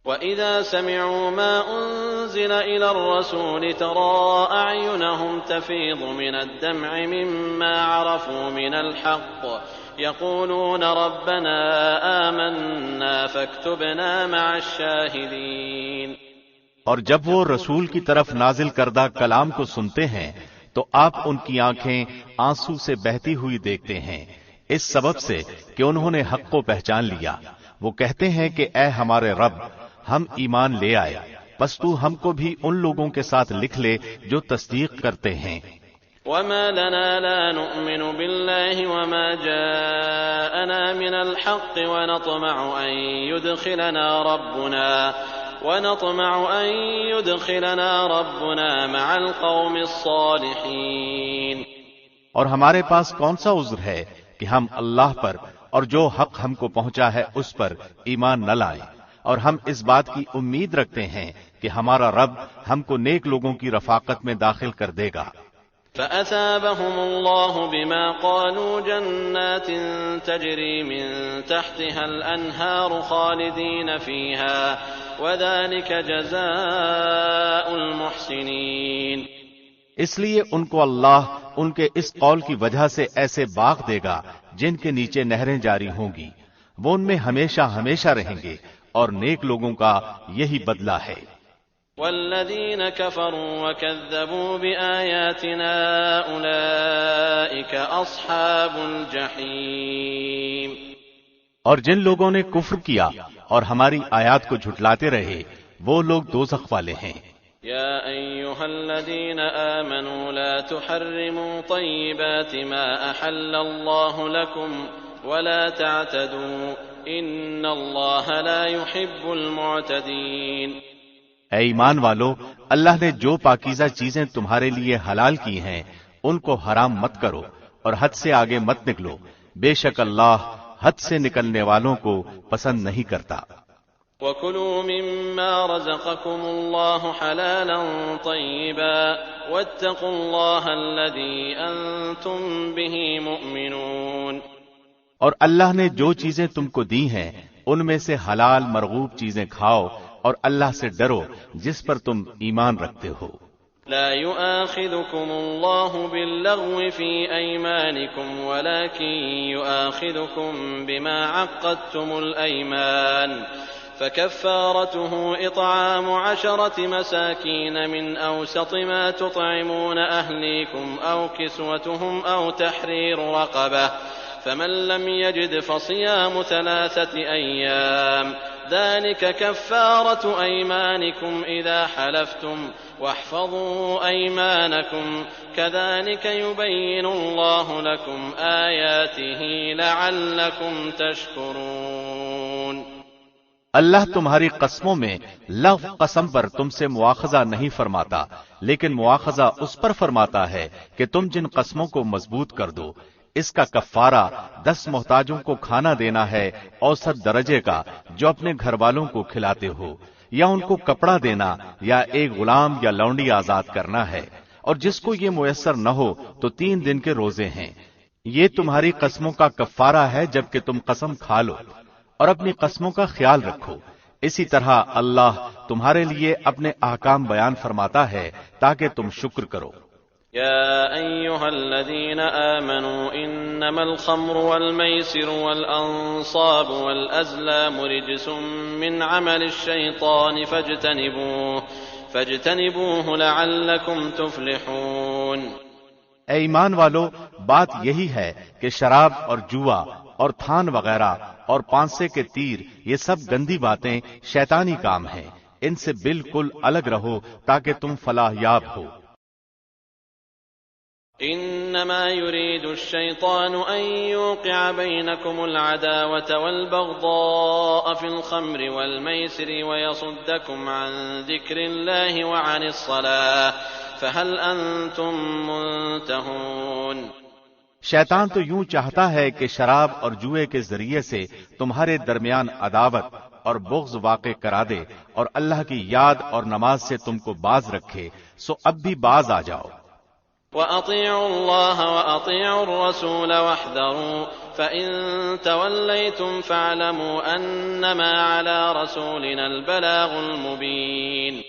وَإِذَا سَمِعُوا مَا أُنزِلَ إِلَى الرَّسُولِ تَرَىٰ أَعْيُنَهُمْ تَفِيضُ مِنَ الدَّمْعِ مِمَّا عَرَفُوا مِنَ الْحَقِّ يَقُولُونَ رَبَّنَا آمَنَّا فَاكْتُبْنَا مَعَ الشَّاهِدِينَ۔ اور جب وہ رسول کی طرف نازل کردہ کلام کو سنتے ہیں تو آپ ان کی آنکھیں آنسو سے بہتی ہوئی دیکھتے ہیں، اس سبب سے کہ انہوں نے حق کو پہچان لیا۔ وہ کہتے ہیں کہ اے ہمارے رب، ہم ایمان لے آئے، پس تو ہم کو بھی ان لوگوں کے ساتھ لکھ لے جو تصدیق کرتے ہیں۔ وَمَا لَنَا لَا نُؤْمِنُ بِاللَّهِ وَمَا جَاءَنَا مِنَ الْحَقِّ وَنَطْمَعُ أَن يُدْخِلَنَا رَبُّنَا مَعَ الْقَوْمِ الصَّالِحِينَ۔ اور ہمارے پاس کون سا عذر ہے کہ ہم اللہ پر اور جو حق ہم کو پہنچا ہے اس پر ایمان نہ لائیں، اور ہم اس بات کی امید رکھتے ہیں کہ ہمارا رب ہم کو نیک لوگوں کی رفاقت میں داخل کر دے گا۔ فَأَثَابَهُمُ اللَّهُ بِمَا قَالُوا جَنَّاتٍ تَجْرِي مِن تَحْتِهَا الْأَنْهَارُ خَالِدِينَ فِيهَا وَذَلِكَ جَزَاءُ الْمُحْسِنِينَ۔ اس لیے ان کو اللہ ان کے اس قول کی وجہ سے ایسے باغ دے گا جن کے نیچے نہریں جاری ہوں گی، وہ ان میں ہمیشہ ہمیشہ رہیں گے، اور نیک لوگوں کا یہی بدلہ ہے۔ وَالَّذِينَ كَفَرُوا وَكَذَّبُوا بِآيَاتِنَا أُولَئِكَ أَصْحَابُ الْجَحِيمِ۔ اور جن لوگوں نے کفر کیا اور ہماری آیات کو جھٹلاتے رہے وہ لوگ دوزخ والے ہیں۔ یا ایھا الذین آمنوا لا تحرموا طیبات ما احل اللہ لکم ولا تعتدوا ان اللہ لا يحب المعتدین۔ اے ایمان والو، اللہ نے جو پاکیزہ چیزیں تمہارے لیے حلال کی ہیں ان کو حرام مت کرو اور حد سے آگے مت نکلو، بے شک اللہ حد سے نکلنے والوں کو پسند نہیں کرتا۔ وَكُلُوا مِمَّا رَزَقَكُمُ اللَّهُ حَلَالًا طَيِّبًا وَاتَّقُوا اللَّهَ الَّذِي أَنتُم بِهِ مُؤْمِنُونَ۔ اور اللہ نے جو چیزیں تم کو دی ہیں ان میں سے حلال مرغوب چیزیں کھاؤ اور اللہ سے ڈرو جس پر تم ایمان رکھتے ہو۔ لا يؤاخذكم الله باللغو في أيمانكم ولكن يؤاخذكم بما عقدتم الأيمان فكفارته إطعام 10 مساكين من أوسط ما تطعمون أهليكم أو كسوتهم أو تحرير رقبة فمن لم يجد فصيام 3 أيام ذلك كفارة أيمانكم إذا حلفتم واحفظوا أيمانكم كذلك يبين الله لكم آياته لعلكم تشكرون۔ اللہ تمہاری قسموں میں لغو قسم پر تم سے مواخذہ نہیں فرماتا، لیکن مواخذہ اس پر فرماتا ہے کہ تم جن قسموں کو مضبوط کر دو، اس کا کفارہ 10 محتاجوں کو کھانا دینا ہے اوسط درجے کا جو اپنے گھر والوں کو کھلاتے ہو، یا ان کو کپڑا دینا یا ایک غلام یا لونڈی آزاد کرنا ہے، اور جس کو یہ میسر نہ ہو تو 3 دن کے روزے ہیں۔ یہ تمہاری قسموں کا کفارہ ہے جبکہ تم قسم کھا لو، اور اپنی قسموں کا خیال رکھو۔ اسی طرح اللہ تمہارے لیے اپنے احکام بیان فرماتا ہے تاکہ تم شکر کرو۔ يا أيها الذين آمنوا إنما الخمر والميسر والأنصاب والأزلام رجس من عمل الشيطان فاجتنبوه لعلكم تفلحون۔ اے ایمان والو، بات یہی ہے کہ شراب اور جوا اور تھان وغیرہ اور پانسے کے تیر یہ سب گندی باتیں شیطانی کام ہیں، ان سے بالکل الگ رہو تاکہ تم فلاح یاب ہو۔ انما يريد الشيطان ان يوقع بينكم العداوة والبغضاء في الخمر والميسر ويصدكم عن ذكر الله وعن الصلاة فهل انتم منتهون۔ شیطان تو یوں چاہتا ہے کہ شراب اور جوئے کے ذریعے سے تمہارے درمیان عداوت اور بغض واقع کرا دے اور اللہ کی یاد اور نماز سے تم کو باز رکھے، سو اب بھی باز آ جاؤ۔ وَأَطِيعُوا اللَّهَ وَأَطِيعُوا الرَّسُولَ وَاحْذَرُوا فإن توليتم فاعلموا أنما على رسولنا البلاغ المبين۔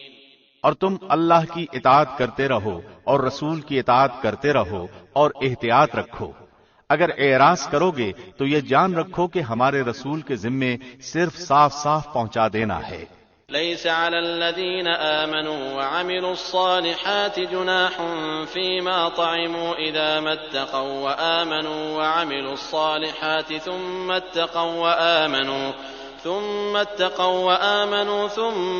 اور تم اللہ کی اطاعت کرتے رہو اور رسول کی اطاعت کرتے رہو اور احتیاط رکھو۔ اگر اعراض کرو گے تو یہ جان رکھو کہ ہمارے رسول کے ذمے صرف صاف صاف پہنچا دینا ہے۔ ليس على الذين آمنوا وعملوا الصالحات جناح فيما طعموا إذا ما اتقوا وآمنوا وعملوا الصالحات ثم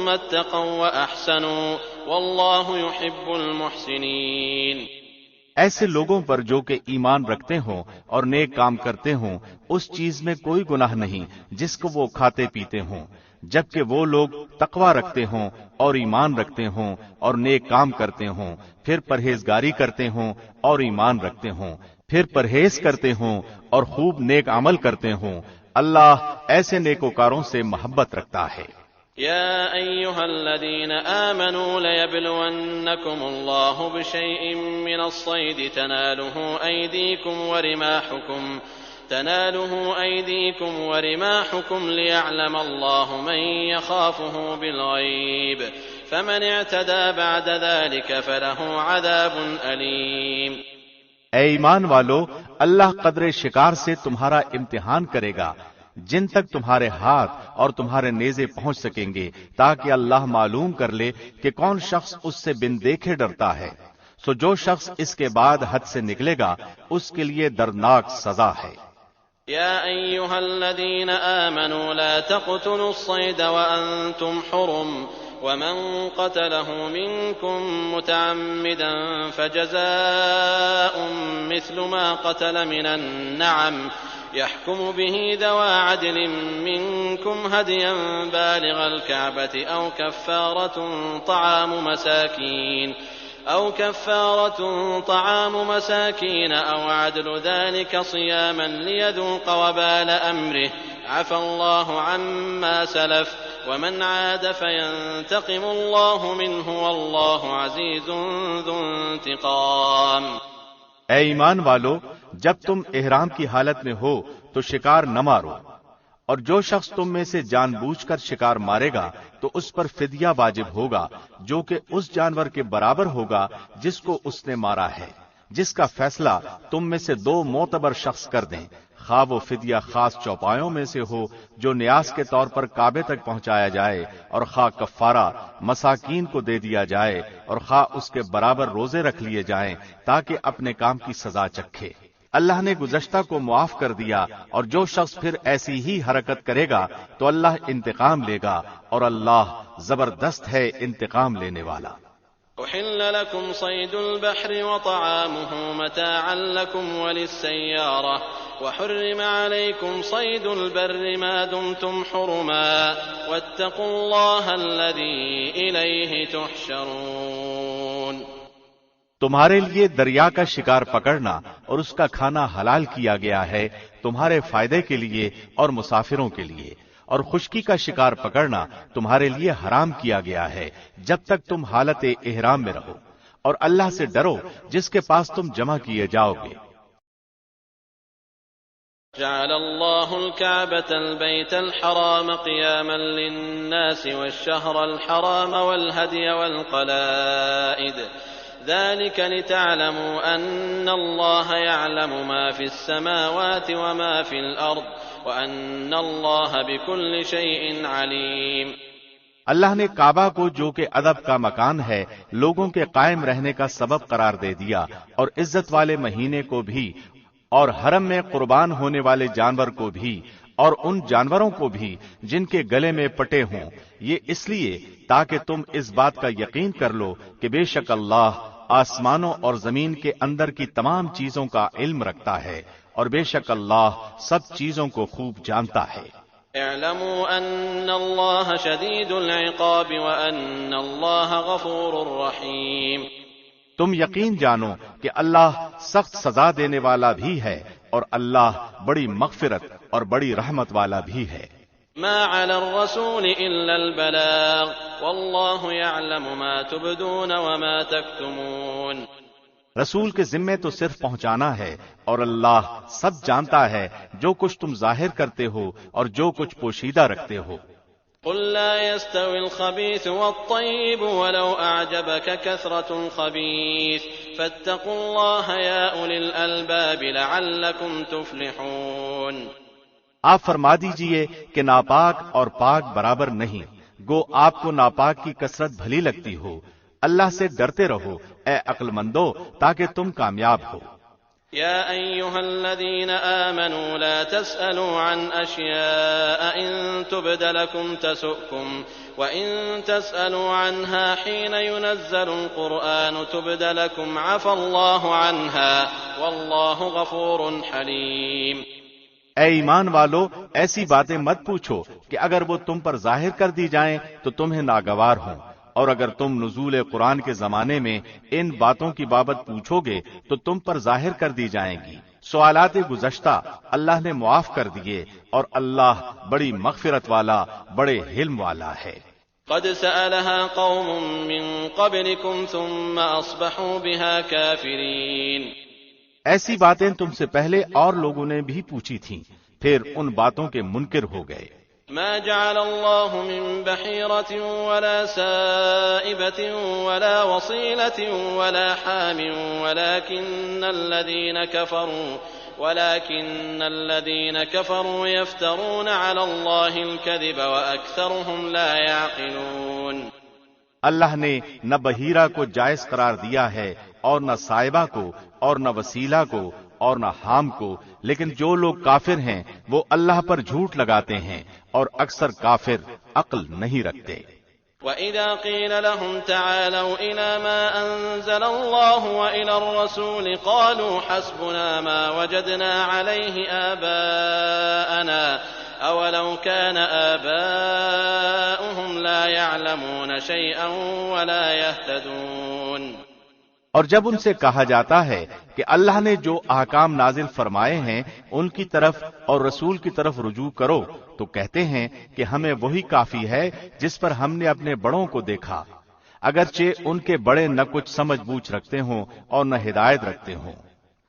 اتقوا وأحسنوا والله يحب المحسنين۔ ایسے لوگوں پر جو کہ ایمان رکھتے ہوں اور نیک کام کرتے ہوں اس چیز میں کوئی گناہ نہیں جس کو وہ کھاتے پیتے ہوں، جبکہ وہ لوگ تقوی رکھتے ہوں اور ایمان رکھتے ہوں اور نیک کام کرتے ہوں، پھر پرہیزگاری کرتے ہوں اور ایمان رکھتے ہوں، پھر پرہیز کرتے ہوں اور خوب نیک عمل کرتے ہوں۔ اللہ ایسے نیکوکاروں سے محبت رکھتا ہے۔ يا أيها الذين آمنوا ليبلونكم الله بشيء من الصيد تناله أيديكم ورماحكم ليعلم الله من يخافه بالغيب فمن اعتدى بعد ذلك فله عذاب أليم۔ اے ایمان والو، اللہ قدرے شکار سے تمہارا امتحان کرے گا جن تک تمہارے ہاتھ اور تمہارے نیزے پہنچ سکیں گے، تاکہ اللہ معلوم کر لے کہ کون شخص اس سے بن دیکھے ڈرتا ہے۔ سو جو شخص اس کے بعد حد سے نکلے گا اس کے لیے دردناک سزا ہے۔ يا أيها الذين آمنوا لا تقتلوا الصيد وأنتم حرم ومن قتله منكم متعمدا فجزاء مثل ما قتل من النعم يحكم به ذوى عدل منكم هديا بالغ الكعبة أو كفارة طعام مساكين أو عدل ذلك صياما ليذوق وبال أمره عفى الله عما سلف ومن عاد فينتقم الله منه والله عزيز ذو انتقام۔ اے ایمان والو، جب تم احرام کی حالت میں ہو تو شکار نہ مارو، اور جو شخص تم میں سے جان بوجھ کر شکار مارے گا تو اس پر فدیہ واجب ہوگا جو کہ اس جانور کے برابر ہوگا جس کو اس نے مارا ہے، جس کا فیصلہ تم میں سے 2 معتبر شخص کر دیں، خواہ وہ فدیہ خاص چوپایوں میں سے ہو جو نیاز کے طور پر کعبے تک پہنچایا جائے، اور خواہ کفارہ مساکین کو دے دیا جائے، اور خواہ اس کے برابر روزے رکھ لیے جائیں تاکہ اپنے کام کی سزا چکھے۔ اللہ نے گزشتہ کو معاف کر دیا، اور جو شخص پھر ایسی ہی حرکت کرے گا تو اللہ انتقام لے گا، اور اللہ زبردست ہے انتقام لینے والا۔ أحل لكم صيد البحر وطعامه متاعا لكم وللسيارة وحرم عليكم صيد البر ما دمتم حرما واتقوا الله الذي إليه تحشرون۔ تمہارے لیے دریا کا شکار پکڑنا اور اس کا کھانا حلال کیا گیا ہے تمہارے فائدے کے لیے اور مسافروں کے لیے، اور خشکی کا شکار پکڑنا تمہارے لیے حرام کیا گیا ہے جب تک تم حالت احرام میں رہو، اور اللہ سے ڈرو جس کے پاس تم جمع کیے جاؤ گے۔ جعل الله الكعبة البيت الحرام قياما للناس والشهر الحرام والهدي والقلائد ذلك لتعلموا أن الله يعلم ما في السماوات وما في الأرض وَأَنَّ اللَّهَ بِكُلِّ شَيْءٍ عَلِيمٌ۔ اللہ نے کعبہ کو جو کہ ادب کا مکان ہے لوگوں کے قائم رہنے کا سبب قرار دے دیا، اور عزت والے مہینے کو بھی، اور حرم میں قربان ہونے والے جانور کو بھی، اور ان جانوروں کو بھی جن کے گلے میں پٹے ہوں، یہ اس لیے تاکہ تم اس بات کا یقین کر لو کہ بے شک اللہ آسمانوں اور زمین کے اندر کی تمام چیزوں کا علم رکھتا ہے، اور بے شک اللہ سب چیزوں کو خوب جانتا ہے۔ اعلموا ان اللہ شدید العقاب وان اللہ غفور رحیم۔ تم یقین جانو کہ اللہ سخت سزا دینے والا بھی ہے، اور اللہ بڑی مغفرت اور بڑی رحمت والا بھی ہے۔ ما على الرسول الا البلاغ والله يعلم ما تبدون وما تكتمون۔ رسول کے ذمے تو صرف پہنچانا ہے، اور اللہ سب جانتا ہے جو کچھ تم ظاہر کرتے ہو اور جو کچھ پوشیدہ رکھتے ہو۔ قل لا يستوي الخبيث والطيب ولو أعجبك كثرة الخبيث فاتقوا الله يا أولي الألباب لعلكم تفلحون۔ آپ فرما دیجئے کہ ناپاک اور پاک برابر نہیں، گو آپ کو ناپاک کی کثرت بھلی لگتی ہو، اللہ سے ڈرتے رہو اے عقل مندو تاکہ تم کامیاب ہو۔ يا أيها الذين آمنوا لا تسألوا عن أشياء إن تبد لكم تسؤكم وإن تسألوا عنها حين ينزل القرآن تبد لكم عفى الله عنها والله غفور حليم۔ اے ایمان والو، ایسی باتیں مت پوچھو کہ اگر وہ تم پر ظاہر کر دی جائیں تو تمہیں ناگوار ہوں، اور اگر تم نزول قرآن کے زمانے میں ان باتوں کی بابت پوچھو گے تو تم پر ظاہر کر دی جائیں گی۔ سوالات گزشتہ اللہ نے معاف کر دیے، اور اللہ بڑی مغفرت والا، بڑے حلم والا ہے۔ قد سألها قوم من قبلكم ثم أصبحوا بها كافرين۔ ایسی باتیں تم سے پہلے اور لوگوں نے بھی پوچھی تھیں، پھر ان باتوں کے منکر ہو گئے۔ ما جعل الله من بحيرة ولا سائبة ولا وصيلة ولا حام ولكن الذين كفروا يفترون على الله الكذب وأكثرهم لا يعقلون۔ اللہ نے نہ بحیرہ کو جائز قرار دیا ہے، اور نہ صائبہ کو، اور نہ وسیلہ کو، اور نہ حام کو، لیکن جو لوگ کافر ہیں وہ اللہ پر جھوٹ لگاتے ہیں، اور اکثر کافر عقل نہیں رکھتے۔ وَإِذَا قِيلَ لَهُمْ تَعَالَوْا إِلَى مَا أَنزَلَ اللَّهُ وَإِلَى الرَّسُولِ قَالُوا حَسْبُنَا مَا وَجَدْنَا عَلَيْهِ آبَاءَنَا أَوَلَوْ كَانَ آبَاؤُهُمْ لَا يَعْلَمُونَ شَيْئًا وَلَا يَهْتَدُونَ۔ اور جب ان سے کہا جاتا ہے کہ اللہ نے جو احکام نازل فرمائے ہیں ان کی طرف اور رسول کی طرف رجوع کرو، تو کہتے ہیں کہ ہمیں وہی کافی ہے جس پر ہم نے اپنے بڑوں کو دیکھا، اگرچہ ان کے بڑے نہ کچھ سمجھ بوجھ رکھتے ہوں اور نہ ہدایت رکھتے ہوں۔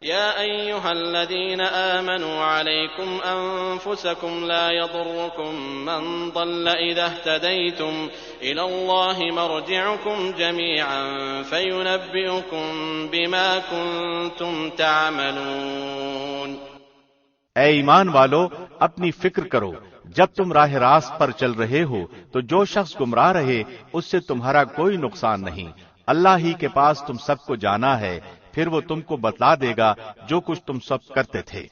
يا أيها الذين آمنوا عليكم أنفسكم لا يضركم من ضل إذا اهتديتم إلى الله مرجعكم جميعا فينبئكم بما كنتم تعملون۔ اے ایمان والو، اپنی فکر کرو، جب تم راہ راست پر چل رہے ہو تو جو شخص گمراہ رہے اس سے تمہارا کوئی نقصان نہیں، اللہ ہی کے پاس تم سب کو جانا ہے، پھر وہ تم کو بتلا دے گا جو کچھ تم سب کرتے تھے۔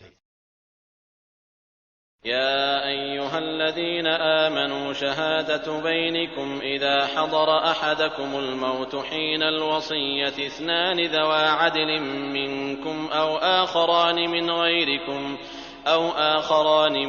يا أيها الذين آمنوا شهادة بينكم إذا حضر أحدكم الموت حين الوصية اثنان ذوى عدل منكم أو آخران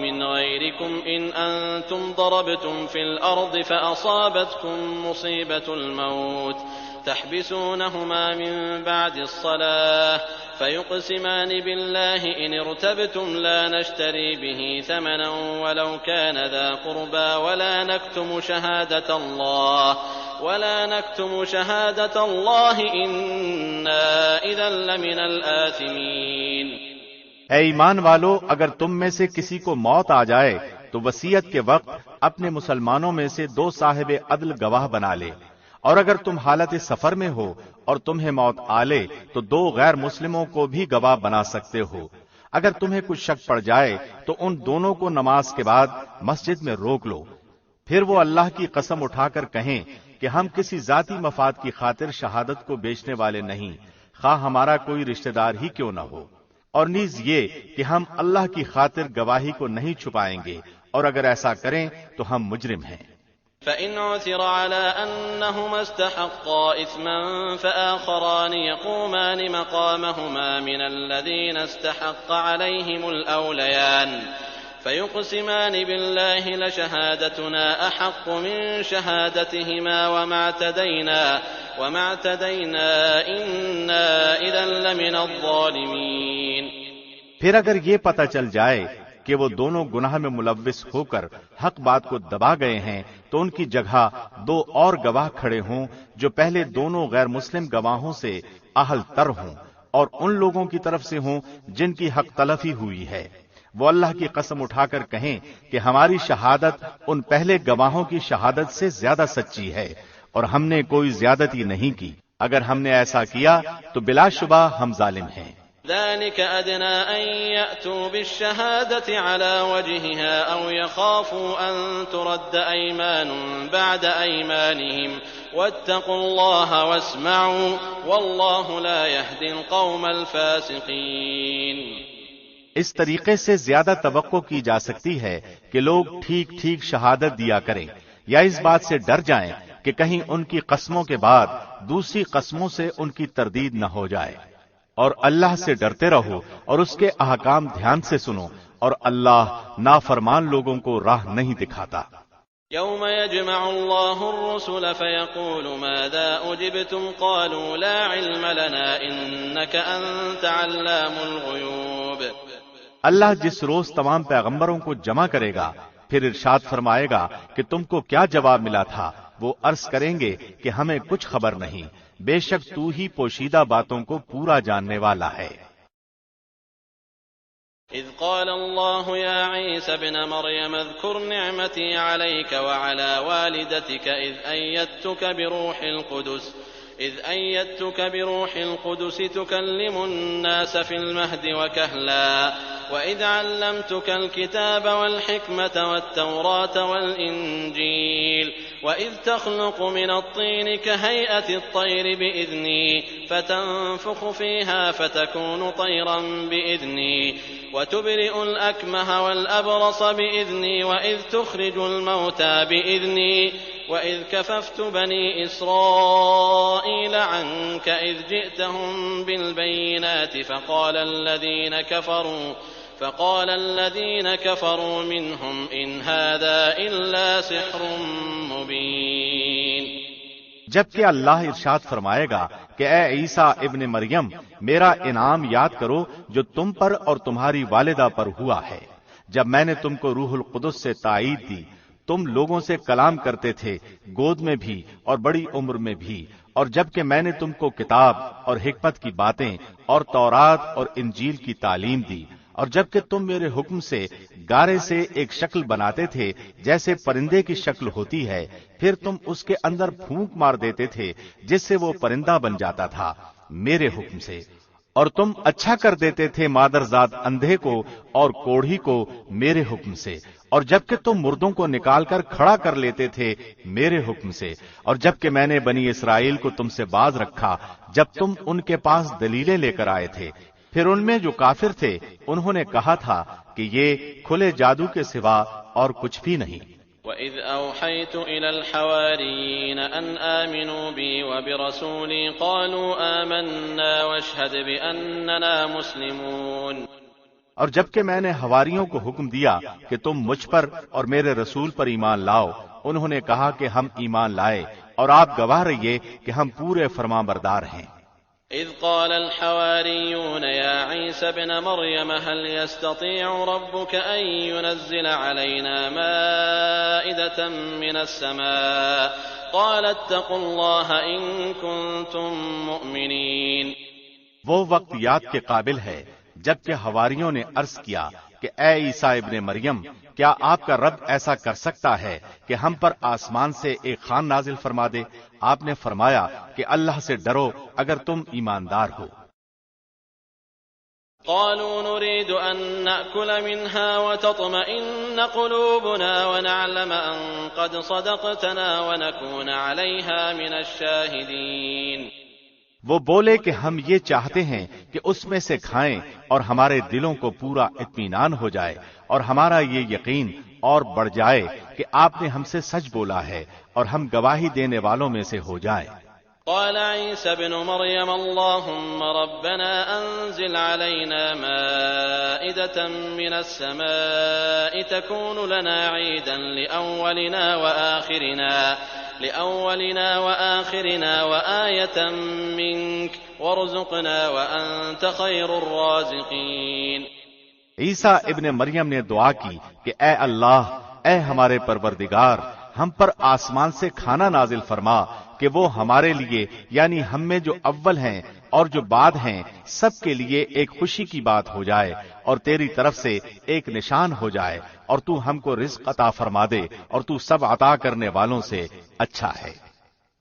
من غيركم إن أنتم ضربتم في الأرض فأصابتكم مصيبة الموت تحبسونهما من بعد الصلاة فيقسمان بالله إن ارتبتم لا نشتري به ثمنا ولو كان ذا قربى ولا نكتم شهادة الله إنا إذا لمن الآثمين۔ اے ایمان والو، اگر تم میں سے کسی کو موت آ جائے تو وصیت کے وقت اپنے مسلمانوں میں سے دو صاحب عدل گواہ بنا لے، اور اگر تم حالت سفر میں ہو اور تمہیں موت آلے تو دو غیر مسلموں کو بھی گواہ بنا سکتے ہو۔ اگر تمہیں کچھ شک پڑ جائے تو ان دونوں کو نماز کے بعد مسجد میں روک لو، پھر وہ اللہ کی قسم اٹھا کر کہیں کہ ہم کسی ذاتی مفاد کی خاطر شہادت کو بیچنے والے نہیں، خواہ ہمارا کوئی رشتہ دار ہی کیوں نہ ہو، اور نیز یہ کہ ہم اللہ کی خاطر گواہی کو نہیں چھپائیں گے، اور اگر ایسا کریں تو ہم مجرم ہیں۔ فإن عثر على أنهما استحقا إثما فآخران يقومان مقامهما من الذين استحق عليهم الأوليان فيقسمان بالله لشهادتنا أحق من شهادتهما وما اعتدينا إنا إذا لمن الظالمين۔ پھر اگر یہ پتہ چل جائے کہ وہ دونوں گناہ میں ملوث ہو کر حق بات کو دبا گئے ہیں تو ان کی جگہ دو اور گواہ کھڑے ہوں جو پہلے دونوں غیر مسلم گواہوں سے اہل تر ہوں، اور ان لوگوں کی طرف سے ہوں جن کی حق تلفی ہوئی ہے۔ وہ اللہ کی قسم اٹھا کر کہیں کہ ہماری شہادت ان پہلے گواہوں کی شہادت سے زیادہ سچی ہے اور ہم نے کوئی زیادتی نہیں کی۔ اگر ہم نے ایسا کیا تو بلا شبہ ہم ظالم ہیں۔ ذلك أدنى أن يأتوا بالشهادة على وجهها أو يخافوا أن ترد أيمان بعد أيمانهم واتقوا الله واسمعوا والله لا يهدي القوم الفاسقين۔ اس طریقے سے زیادہ توقع کی جا سکتی ہے کہ لوگ ٹھیک ٹھیک شہادت دیا کریں یا اس بات سے ڈر جائیں کہ کہیں ان کی قسموں کے بعد دوسری قسموں سے ان کی تردید نہ ہو جائے۔ اور اللہ سے ڈرتے رہو اور اس کے احکام دھیان سے سنو، اور اللہ نافرمان لوگوں کو راہ نہیں دکھاتا۔ يوم يجمع الله الرسل فيقول ماذا أجبتم قالوا لا علم لنا إنك أنت علام الغيوب۔ اللہ جس روز تمام پیغمبروں کو جمع کرے گا پھر ارشاد فرمائے گا کہ تم کو کیا جواب ملا تھا۔ وہ عرض کریں گے کہ ہمیں کچھ خبر نہیں، بے شک تو ہی پوشیدہ باتوں کو پورا جاننے والا ہے۔ اذ قال الله يا عيسى ابن مريم اذكر نعمتي عليك وعلى والدتك إذ أيدتك بروح القدس تكلم الناس في المهد وكهلا وإذ علمتك الكتاب والحكمة والتوراة والإنجيل وإذ تخلق من الطين كهيئة الطير بإذني فتنفخ فيها فتكون طيرا بإذني وتبرئ الأكمه والأبرص بإذني وإذ تخرج الموتى بإذني وإذ كففت بني إسرائيل عنك إذ جئتهم بالبينات فقال الذين كفروا منهم إن هذا إلا سحر مبين۔ جبکہ اللہ ارشاد فرمائے گا کہ اے عیسیٰ ابن مریم، میرا انعام یاد کرو جو تم پر اور تمہاری والدہ پر ہوا ہے، جب میں نے تم کو روح القدس سے تائید دی۔ تم لوگوں سے کلام کرتے تھے، گود میں بھی اور بڑی عمر میں بھی، اور جبکہ میں نے تم کو کتاب اور حکمت کی باتیں اور تورات اور انجیل کی تعلیم دی، اور جبکہ تم میرے حکم سے گارے سے ایک شکل بناتے تھے جیسے پرندے کی شکل ہوتی ہے، پھر تم اس کے اندر پھونک مار دیتے تھے جس سے وہ پرندہ بن جاتا تھا میرے حکم سے، اور تم اچھا کر دیتے تھے مادرزاد اندھے کو اور کوڑھی کو میرے حکم سے، اور جبکہ تم مردوں کو نکال کر کھڑا کر لیتے تھے میرے حکم سے، اور جبکہ میں نے بنی اسرائیل کو تم سے باز رکھا جب تم ان کے پاس دلیلیں لے کر آئے تھے، پھر ان میں جو کافر تھے انہوں نے کہا تھا کہ یہ کھلے جادو کے سوا اور کچھ بھی نہیں۔ وَإِذْ أَوْحَيْتُ إِلَى الْحَوَارِيِّينَ أَنْ آمِنُوا بِي وَبِرَسُولِي قَالُوا آمَنَّا وَاشْهَدْ بِأَنَّنَا مُسْلِمُونَ۔ اور جبکہ میں نے حواریوں کو حکم دیا کہ تم مجھ پر اور میرے رسول پر ایمان لاؤ، انہوں نے کہا کہ ہم ایمان لائے، اور آپ گواہ رہیے کہ ہم پورے فرمانبردار ہیں۔ إذ قال الحواريون يا عيسى ابن مريم هل يستطيع ربك أن ينزل علينا مائدة من السماء قال اتقوا الله إن كنتم مؤمنين۔ وہ وقت یاد کے قابل ہے جبکہ حواریوں نے عرض کیا کہ اے عیسیٰ ابن مریم، کیا آپ کا رب ایسا کر سکتا ہے کہ ہم پر آسمان سے ایک خوان نازل فرما دے؟ آپ نے فرمایا کہ اللہ سے ڈرو اگر تم ایماندار ہو۔ قالوا نريد أن نأكل منها وتطمئن قلوبنا ونعلم أن قد صدقتنا ونكون عليها من الشاهدين۔ وہ بولے کہ ہم یہ چاہتے ہیں کہ اس میں سے کھائیں اور ہمارے دلوں کو پورا اطمینان ہو جائے اور ہمارا یہ یقین اور بڑھ جائے کہ آپ نے ہم سے سچ بولا ہے اور ہم گواہی دینے والوں میں سے ہو جائیں۔ قال عيسى ابن مريم اللهم ربنا أنزل علينا مائدة من السماء تكون لنا عيدا لأولنا وآخرنا وآية منك وارزقنا وأنت خير الرازقين۔ عیسیٰ ابن مریم نے دعا کی کہ اے اللہ، اے ہمارے پروردگار، ہم پر آسمان سے کھانا نازل فرما کہ وہ ہمارے لیے یعنی ہم میں جو اول ہیں اور جو بعد ہیں سب کے لیے ایک خوشی کی بات ہو جائے اور تیری طرف سے ایک نشان ہو جائے اور تو ہم کو رزق عطا فرما دے اور تو سب عطا کرنے والوں سے اچھا ہے۔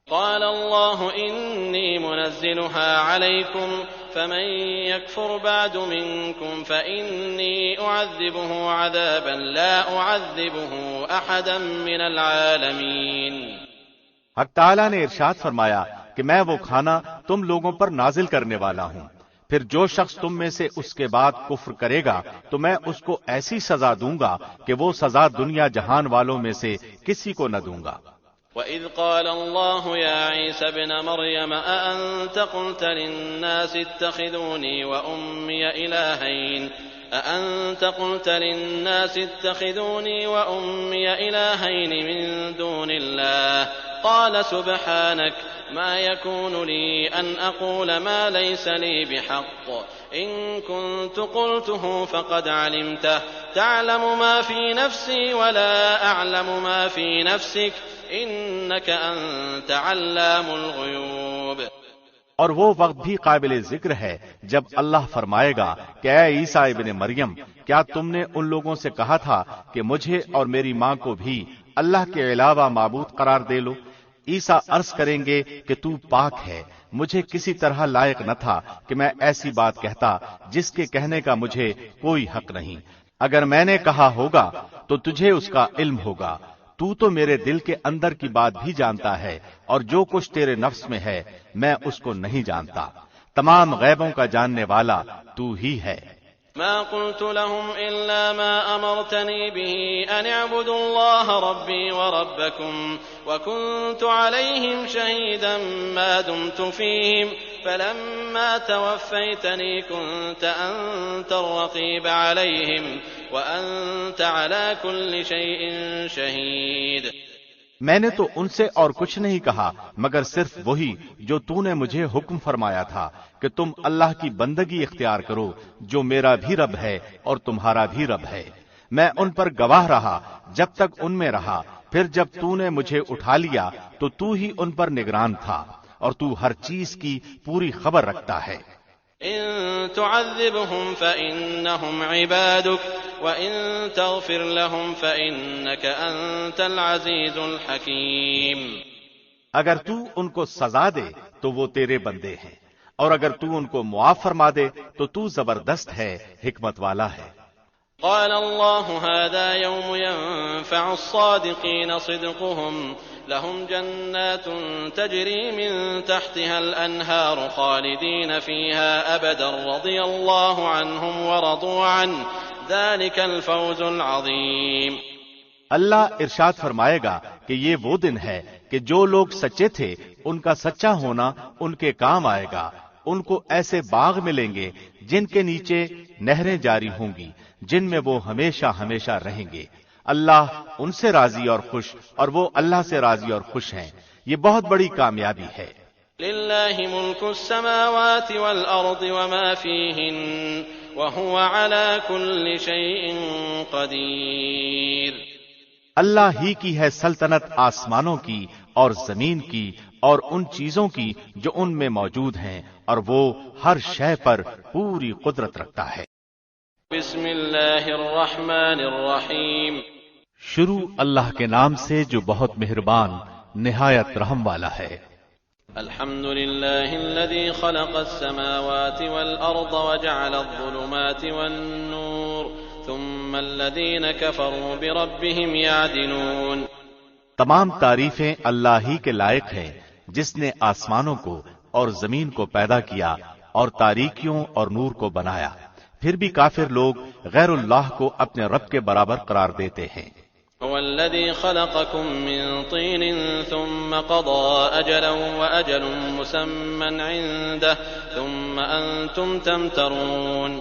قال الله إني منزلها عليكم فمن يكفر بعد منكم فإني أعذبه عذابا لا أعذبه أحدا من العالمين۔ حق تعالیٰ نے ارشاد فرمایا کہ میں وہ کھانا تم لوگوں پر نازل کرنے والا ہوں، پھر جو شخص تم میں سے اس کے بعد کفر کرے گا تو میں اس کو ایسی سزا دوں گا کہ وہ سزا دنیا جہان والوں میں سے کسی کو نہ دوں گا۔ وَإِذْ قَالَ اللَّهُ يَا عِيسَى ابْنَ مَرْيَمَ أَأَنْتَ قُلْتَ لِلنَّاسِ اتَّخِذُونِي وَأُمِّيَ إِلَٰهَيْنِ مِن دُونِ اللَّهِ قَالَ سُبْحَانَكَ مَا يَكُونُ لِي أَنْ أَقُولَ مَا لَيْسَ لِي بِحَقٍّ إِن كُنتُ قُلْتُهُ فَقَدْ عَلِمْتَهُ تَعْلَمُ مَا فِي نَفْسِي وَلَا أَعْلَمُ مَا فِي نَفْسِكَ إِنَّكَ أَنْتَ عَلَّامُ الْغُيُوبِ۔ اور وہ وقت بھی قابل ذکر ہے جب اللہ فرمائے گا کہ اے عیسیٰ ابن مریم، کیا تم نے ان لوگوں سے کہا تھا کہ مجھے اور میری ماں کو بھی اللہ کے علاوہ معبود قرار دے لو؟ عیسیٰ عرض کریں گے کہ تو پاک ہے، مجھے کسی طرح لائق نہ تھا کہ میں ایسی بات کہتا جس کے کہنے کا مجھے کوئی حق نہیں۔ اگر میں نے کہا ہوگا تو تجھے اس کا علم ہوگا، تو میرے دل کے اندر کی بات بھی جانتا ہے، اور جو کچھ تیرے نفس میں ہے میں اس کو نہیں جانتا۔ تمام غیبوں کا جاننے والا تو ہی ہے۔ ما قلت لهم إلا ما أمرتني به أن اعبدوا الله ربي وربكم وكنت عليهم شهيدا ما دمت فيهم فلما توفيتني كنت أنت الرقيب عليهم وأنت على كل شيء شهيد۔ میں نے تو ان سے اور کچھ نہیں کہا مگر صرف وہی جو تو نے مجھے حکم فرمایا تھا کہ تم اللہ کی بندگی اختیار کرو جو میرا بھی رب ہے اور تمہارا بھی رب ہے۔ میں ان پر گواہ رہا جب تک ان میں رہا، پھر جب تو نے مجھے اٹھا لیا تو ہی ان پر نگران تھا اور تو ہر چیز کی پوری خبر رکھتا ہے۔ إن تعذبهم فإنهم عبادك وإن تغفر لهم فإنك أنت العزيز الحكيم۔ اگر تو ان کو سزا دے تو وہ تیرے بندے ہیں، اور اگر تو ان کو معاف فرما دے تو زبردست ہے، حکمت والا ہے۔ قال الله هذا يوم ينفع الصادقين صدقهم لهم جنات تجري من تحتها الأنهار خالدين فيها أبدا رضي الله عنهم ورضوا عنه ذلك الفوز العظيم۔ اللہ ارشاد فرمائے گا کہ یہ وہ دن ہے کہ جو لوگ سچے تھے ان کا سچا ہونا ان کے کام آئے گا۔ ان کو ایسے باغ ملیں گے جن کے نیچے نہریں جاری ہوں گی، جن میں وہ ہمیشہ ہمیشہ رہیں گے۔ اللہ ان سے راضی اور خوش، اور وہ اللہ سے راضی اور خوش ہیں۔ یہ بہت بڑی کامیابی ہے۔ للہ ملک السماوات والارض وما فیہن وهو على كل شيء قدیر۔ اللہ ہی کی ہے سلطنت آسمانوں کی اور زمین کی اور ان چیزوں کی جو ان میں موجود ہیں، اور وہ ہر شے پر پوری قدرت رکھتا ہے۔ بسم اللہ الرحمن الرحیم۔ شروع اللہ کے نام سے جو بہت مہربان نہایت رحم والا ہے۔ الحمد للہ الذی خلق السماوات والارض وجعل الظلمات والنور ثم الذین کفروا بربهم یعدلون۔ تمام تعریفیں اللہ ہی کے لائق ہیں جس نے آسمانوں کو اور زمین کو پیدا کیا اور تاریکیوں اور نور کو بنایا، پھر بھی کافر لوگ غیر اللہ کو اپنے رب کے برابر قرار دیتے ہیں۔ هو الذي خلقكم من طين ثم قضى أجلا وأجل مسمى عنده ثم أنتم تمترون۔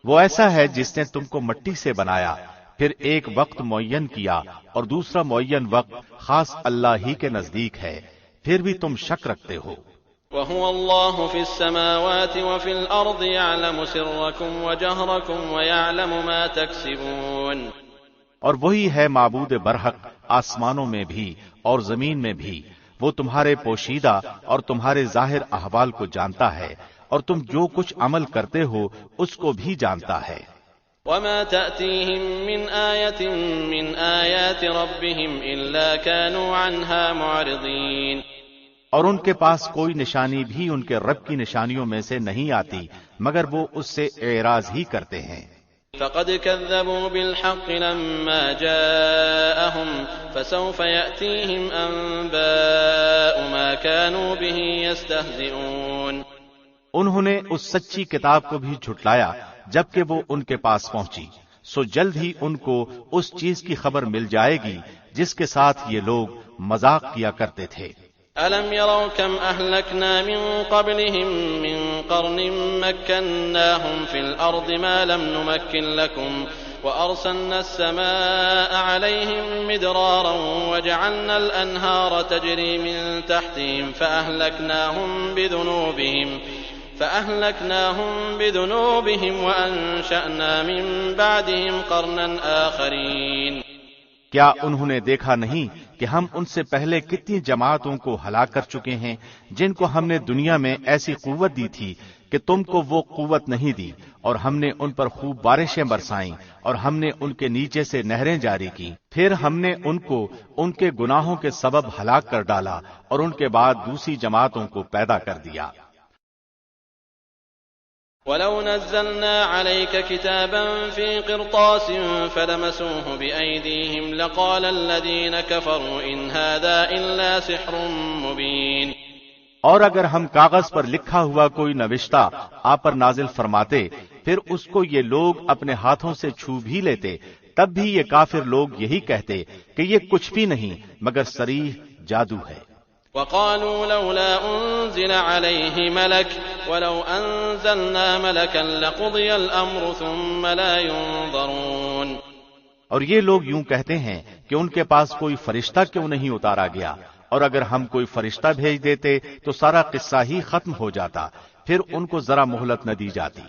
وہ ایسا ہے جس نے تم کو مٹی سے بنایا، پھر ایک وقت معین کیا اور دوسرا معین وقت خاص اللہ ہی کے نزدیک ہے، پھر بھی تم شک رکھتے ہو۔ وهو الله في السماوات وفي الأرض يعلم سركم وجهركم ويعلم ما تكسبون۔ اور وہی ہے معبود برحق آسمانوں میں بھی اور زمین میں بھی، وہ تمہارے پوشیدہ اور تمہارے ظاہر احوال کو جانتا ہے اور تم جو کچھ عمل کرتے ہو اس کو بھی جانتا ہے۔ وما تأتيهم من آية من آيات ربهم إلا كانوا عنها معرضين، اور ان کے پاس کوئی نشانی بھی ان کے رب کی نشانیوں میں سے نہیں آتی مگر وہ اس سے اعراض ہی کرتے ہیں۔ فقد كذبوا بالحق لما جاءهم فسوف يأتيهم أنباء ما كانوا به يستهزئون، انہوں نے اس سچی کتاب کو بھی جھٹلایا جبکہ وہ ان کے پاس پہنچی، سو جلد ہی ان کو اس چیز کی خبر مل جائے گی جس کے ساتھ یہ لوگ مذاق کیا کرتے تھے۔ أَلَمْ يَرَوْا كَمْ أَهْلَكْنَا مِنْ قَبْلِهِمْ مِنْ قَرْنٍ مَكَّنَّاهُمْ فِي الْأَرْضِ مَا لَمْ نُمَكِّنْ لَكُمْ وَأَرْسَلْنَا السَّمَاءَ عَلَيْهِمْ مِدْرَارًا وَجَعَلْنَا الْأَنْهَارَ تَجْرِي مِنْ تَحْتِهِمْ فَأَهْلَكْنَاهُمْ بِذُنُوبِهِمْ وَأَنشَأْنَا مِنْ بَعْدِهِمْ قَرْنًا آخَرِينَ، کیا انہوں نے دیکھا نہیں کہ ہم ان سے پہلے کتنی جماعتوں کو ہلاک کر چکے ہیں جن کو ہم نے دنیا میں ایسی قوت دی تھی کہ تم کو وہ قوت نہیں دی، اور ہم نے ان پر خوب بارشیں برسائیں اور ہم نے ان کے نیچے سے نہریں جاری کی، پھر ہم نے ان کو ان کے گناہوں کے سبب ہلاک کر ڈالا اور ان کے بعد دوسری جماعتوں کو پیدا کر دیا۔ وَلَوْ نَزَّلْنَا عَلَيْكَ كِتَابًا فِي قِرْطَاسٍ فَلَمَسُوهُ بِأَيْدِيهِمْ لَقَالَ الَّذِينَ كَفَرُوا إِنْ هَذَا إِلَّا سِحْرٌ مُبِينٌ، اور اگر ہم کاغذ پر لکھا ہوا کوئی نوشتہ آپ پر نازل فرماتے پھر اس کو یہ لوگ اپنے ہاتھوں سے چھو بھی لیتے، تب بھی یہ کافر لوگ یہی کہتے کہ یہ کچھ بھی نہیں مگر صریح جادو ہے۔ وَقَالُوا لَوْلَا أُنزِلَ عَلَيْهِ مَلَكٌ وَلَوْ أَنزَلْنَا مَلَكًا لَقُضِيَ الْأَمْرُ ثُمَّ لَا يُنظَرُونَ، اور یہ لوگ یوں کہتے ہیں کہ ان کے پاس کوئی فرشتہ کیوں نہیں اتارا گیا، اور اگر ہم کوئی فرشتہ بھیج دیتے تو سارا قصہ ہی ختم ہو جاتا، پھر ان کو ذرا مہلت نہ دی جاتی۔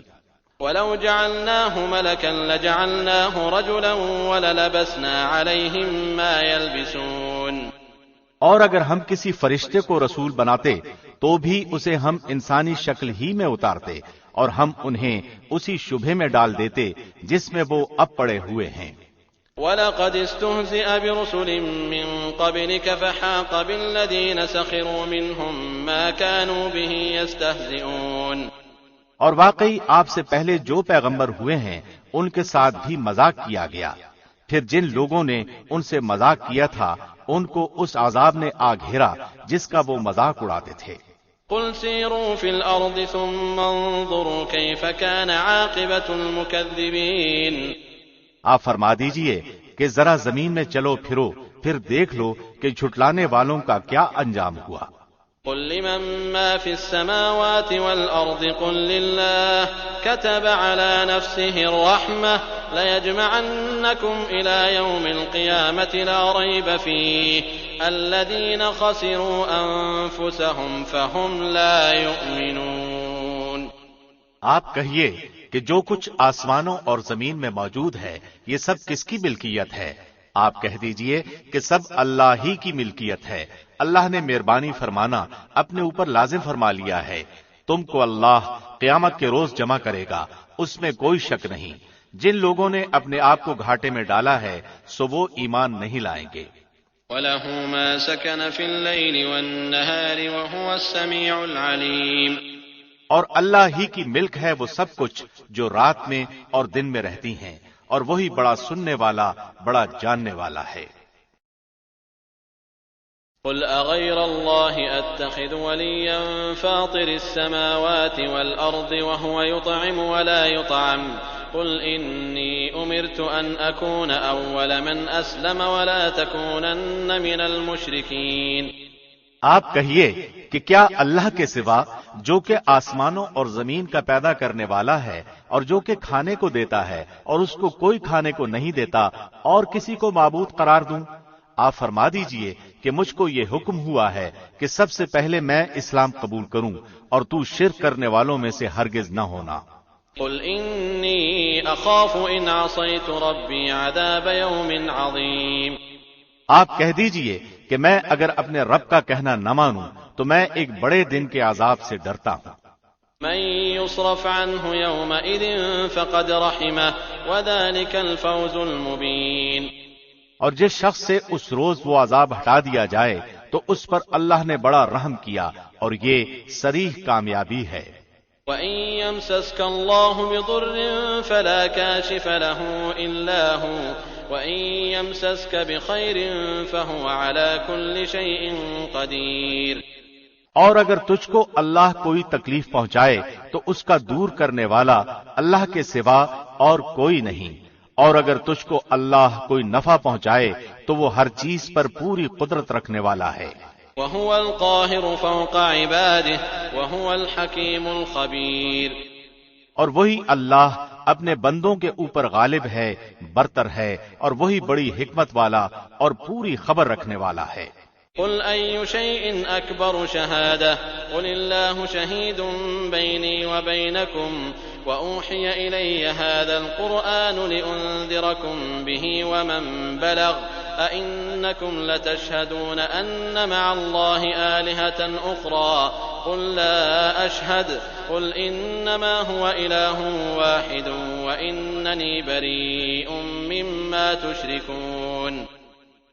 وَلَوْ جَعَلْنَاهُ مَلَكًا لَجَعَلْنَاهُ رَجُلًا وَلَلَبَسْنَا عَلَيْهِمْ مَا يَلْبِسُونَ، اور اگر ہم کسی فرشتے کو رسول بناتے تو بھی اسے ہم انسانی شکل ہی میں اتارتے اور ہم انہیں اسی شبہے میں ڈال دیتے جس میں وہ اب پڑے ہوئے ہیں۔ وَلَقَدِ اسْتُهْزِئَ بِرُسُلٍ مِّن قَبْلِكَ فَحَاقَ بِالَّذِينَ سَخِرُوا مِنْهُم مَّا كَانُوا بِهِ يَسْتَهْزِئُونَ، اور واقعی آپ سے پہلے جو پیغمبر ہوئے ہیں ان کے ساتھ بھی مذاق کیا گیا، پھر جن لوگوں نے ان سے مذاق کیا تھا ان کو اس عذاب نے آ گھیرا جس کا وہ مذاق اڑاتے تھے۔ قُلْ سِيرُوا فِي الْأَرْضِ ثُمَّ انظُرُوا كَيْفَ كَانَ عَاقِبَةُ الْمُكَذِّبِينَ، آپ فرما دیجئے کہ ذرا زمین میں چلو پھرو، پھر دیکھ لو کہ جھٹلانے والوں کا کیا انجام ہوا۔ قُل لِّمَن مَّا فِي السَّمَاوَاتِ وَالْأَرْضِ قُل لِّلَّهِ كَتَبَ عَلَى نَفْسِهِ الرَّحْمَةَ لَيَجْمَعَنَّكُمْ إِلَىٰ يَوْمِ الْقِيَامَةِ لَا رَيْبَ فِيهِ الَّذِينَ خَسِرُوا أَنفُسَهُمْ فَهُمْ لَا يُؤْمِنُونَ، آپ کہیے کہ جو کچھ آسمانوں اور زمین میں موجود ہے یہ سب کس کی ملکیت ہے؟ آپ کہہ دیجئے کہ سب اللہ ہی کی ملکیت ہے، اللہ نے مہربانی فرمانا اپنے اوپر لازم فرما لیا ہے، تم کو اللہ قیامت کے روز جمع کرے گا، اس میں کوئی شک نہیں۔ جن لوگوں نے اپنے آپ کو گھاٹے میں ڈالا ہے سو وہ ایمان نہیں لائیں گے۔ وَلَهُ مَا سَكَنَ فِي اللَّيْلِ وَالنَّهَارِ وَهُوَ السَّمِيعُ الْعَلِيمُ، اور اللہ ہی کی ملک ہے وہ سب کچھ جو رات میں اور دن میں رہتی ہیں، اور وہی بڑا سننے والا بڑا جاننے والا ہے۔ قُلْ أَغَيْرَ اللَّهِ أَتَّخِذُ وَلِيًّا فَاطِرِ السَّمَاوَاتِ وَالْأَرْضِ وَهُوَ يُطْعِمُ وَلَا يُطْعَمُ قُلْ إِنِّي أُمِرْتُ أَنْ أَكُونَ أَوَّلَ مَنْ أَسْلَمَ وَلَا تَكُونَنَّ مِنَ الْمُشْرِكِينَ، آپ کہیے کہ کیا اللہ کے سوا جو کہ آسمانوں اور زمین کا پیدا کرنے والا ہے اور جو کہ کھانے کو دیتا ہے اور اس کو کوئی کھانے کو نہیں دیتا اور کسی کو معبود قرار دوں؟ آپ فرما دیجئے کہ مجھ کو یہ حکم ہوا ہے کہ سب سے پہلے میں اسلام قبول کروں اور تو شرک کرنے والوں میں سے ہرگز نہ ہونا۔ قُلْ إِنِّي أَخَافُ إِنْ عَصَيْتُ رَبِّي عَذَابَ يَوْمٍ عَظِيمٍ، آپ کہہ دیجئے کہ میں اگر اپنے رب کا کہنا نہ مانوں تو میں ایک بڑے دن کے عذاب سے ڈرتا ہوں۔ من يصرف عنه يومئذ فقد رحمه وذلك الفوز المبين۔ اور جس شخص سے اس روز وہ عذاب ہٹا دیا جائے تو اس پر اللہ نے بڑا رحم کیا اور یہ صریح کامیابی ہے۔ وَإِن يَمْسَسْكَ اللَّهُ بِضُرٍّ فَلَا كَاشِفَ لَهُ إِلَّا هُوَ وَإِن يَمْسَسْكَ بِخَيْرٍ فَهُوَ عَلَى كُلِّ شَيْءٍ قَدِيرٌ۔ اور اگر تجھ کو اللہ کوئی تکلیف پہنچائے تو اس کا دور کرنے والا اللہ کے سوا اور کوئی نہیں، اور اگر تجھ کو اللہ کوئی نفع پہنچائے تو وہ ہر چیز پر پوری قدرت رکھنے والا ہے۔ وَهُوَ الْقَاهِرُ فَوْقَ عِبَادِهِ وَهُوَ الْحَكِيمُ الْخَبِيرُ۔ اور وہی اللہ اپنے بندوں کے اوپر غالب ہے، برتر ہے، اور وہی بڑی حکمت والا اور پوری خبر رکھنے والا ہے۔ قل أي شيء أكبر شهادة قل الله شهيد بيني وبينكم وأوحي إلي هذا القرآن لأنذركم به ومن بلغ أئنكم لتشهدون أن مع الله آلهة أخرى قل لا أشهد قل إنما هو إله واحد وإنني بريء مما تشركون۔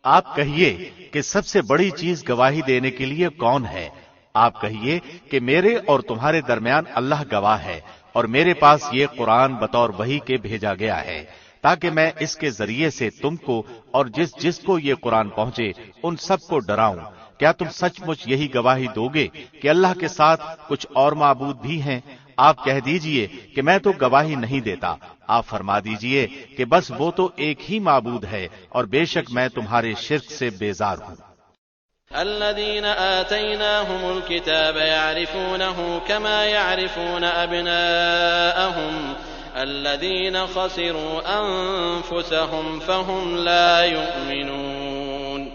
آپ کہیے کہ سب سے بڑی چیز گواہی دینے کے لیے کون ہے؟ آپ کہیے کہ میرے اور تمہارے درمیان اللہ گواہ ہے، اور میرے پاس یہ قرآن بطور وحی کے بھیجا گیا ہے تاکہ میں اس کے ذریعے سے تم کو اور جس کو یہ قرآن پہنچے ان سب کو ڈراؤں۔ کیا تم سچ مچ یہی گواہی دو گے کہ اللہ کے ساتھ کچھ اور معبود بھی ہیں؟ آپ کہہ دیجئے کہ میں تو گواہی نہیں دیتا۔ آپ فرما دیجئے کہ بس وہ تو ایک ہی معبود ہے، اور بے شک میں تمہارے شرک سے بیزار ہوں۔ الذين آتيناهم الكتاب يعرفونه كما يعرفون أبناءهم الذين خسروا أنفسهم فهم لا يؤمنون۔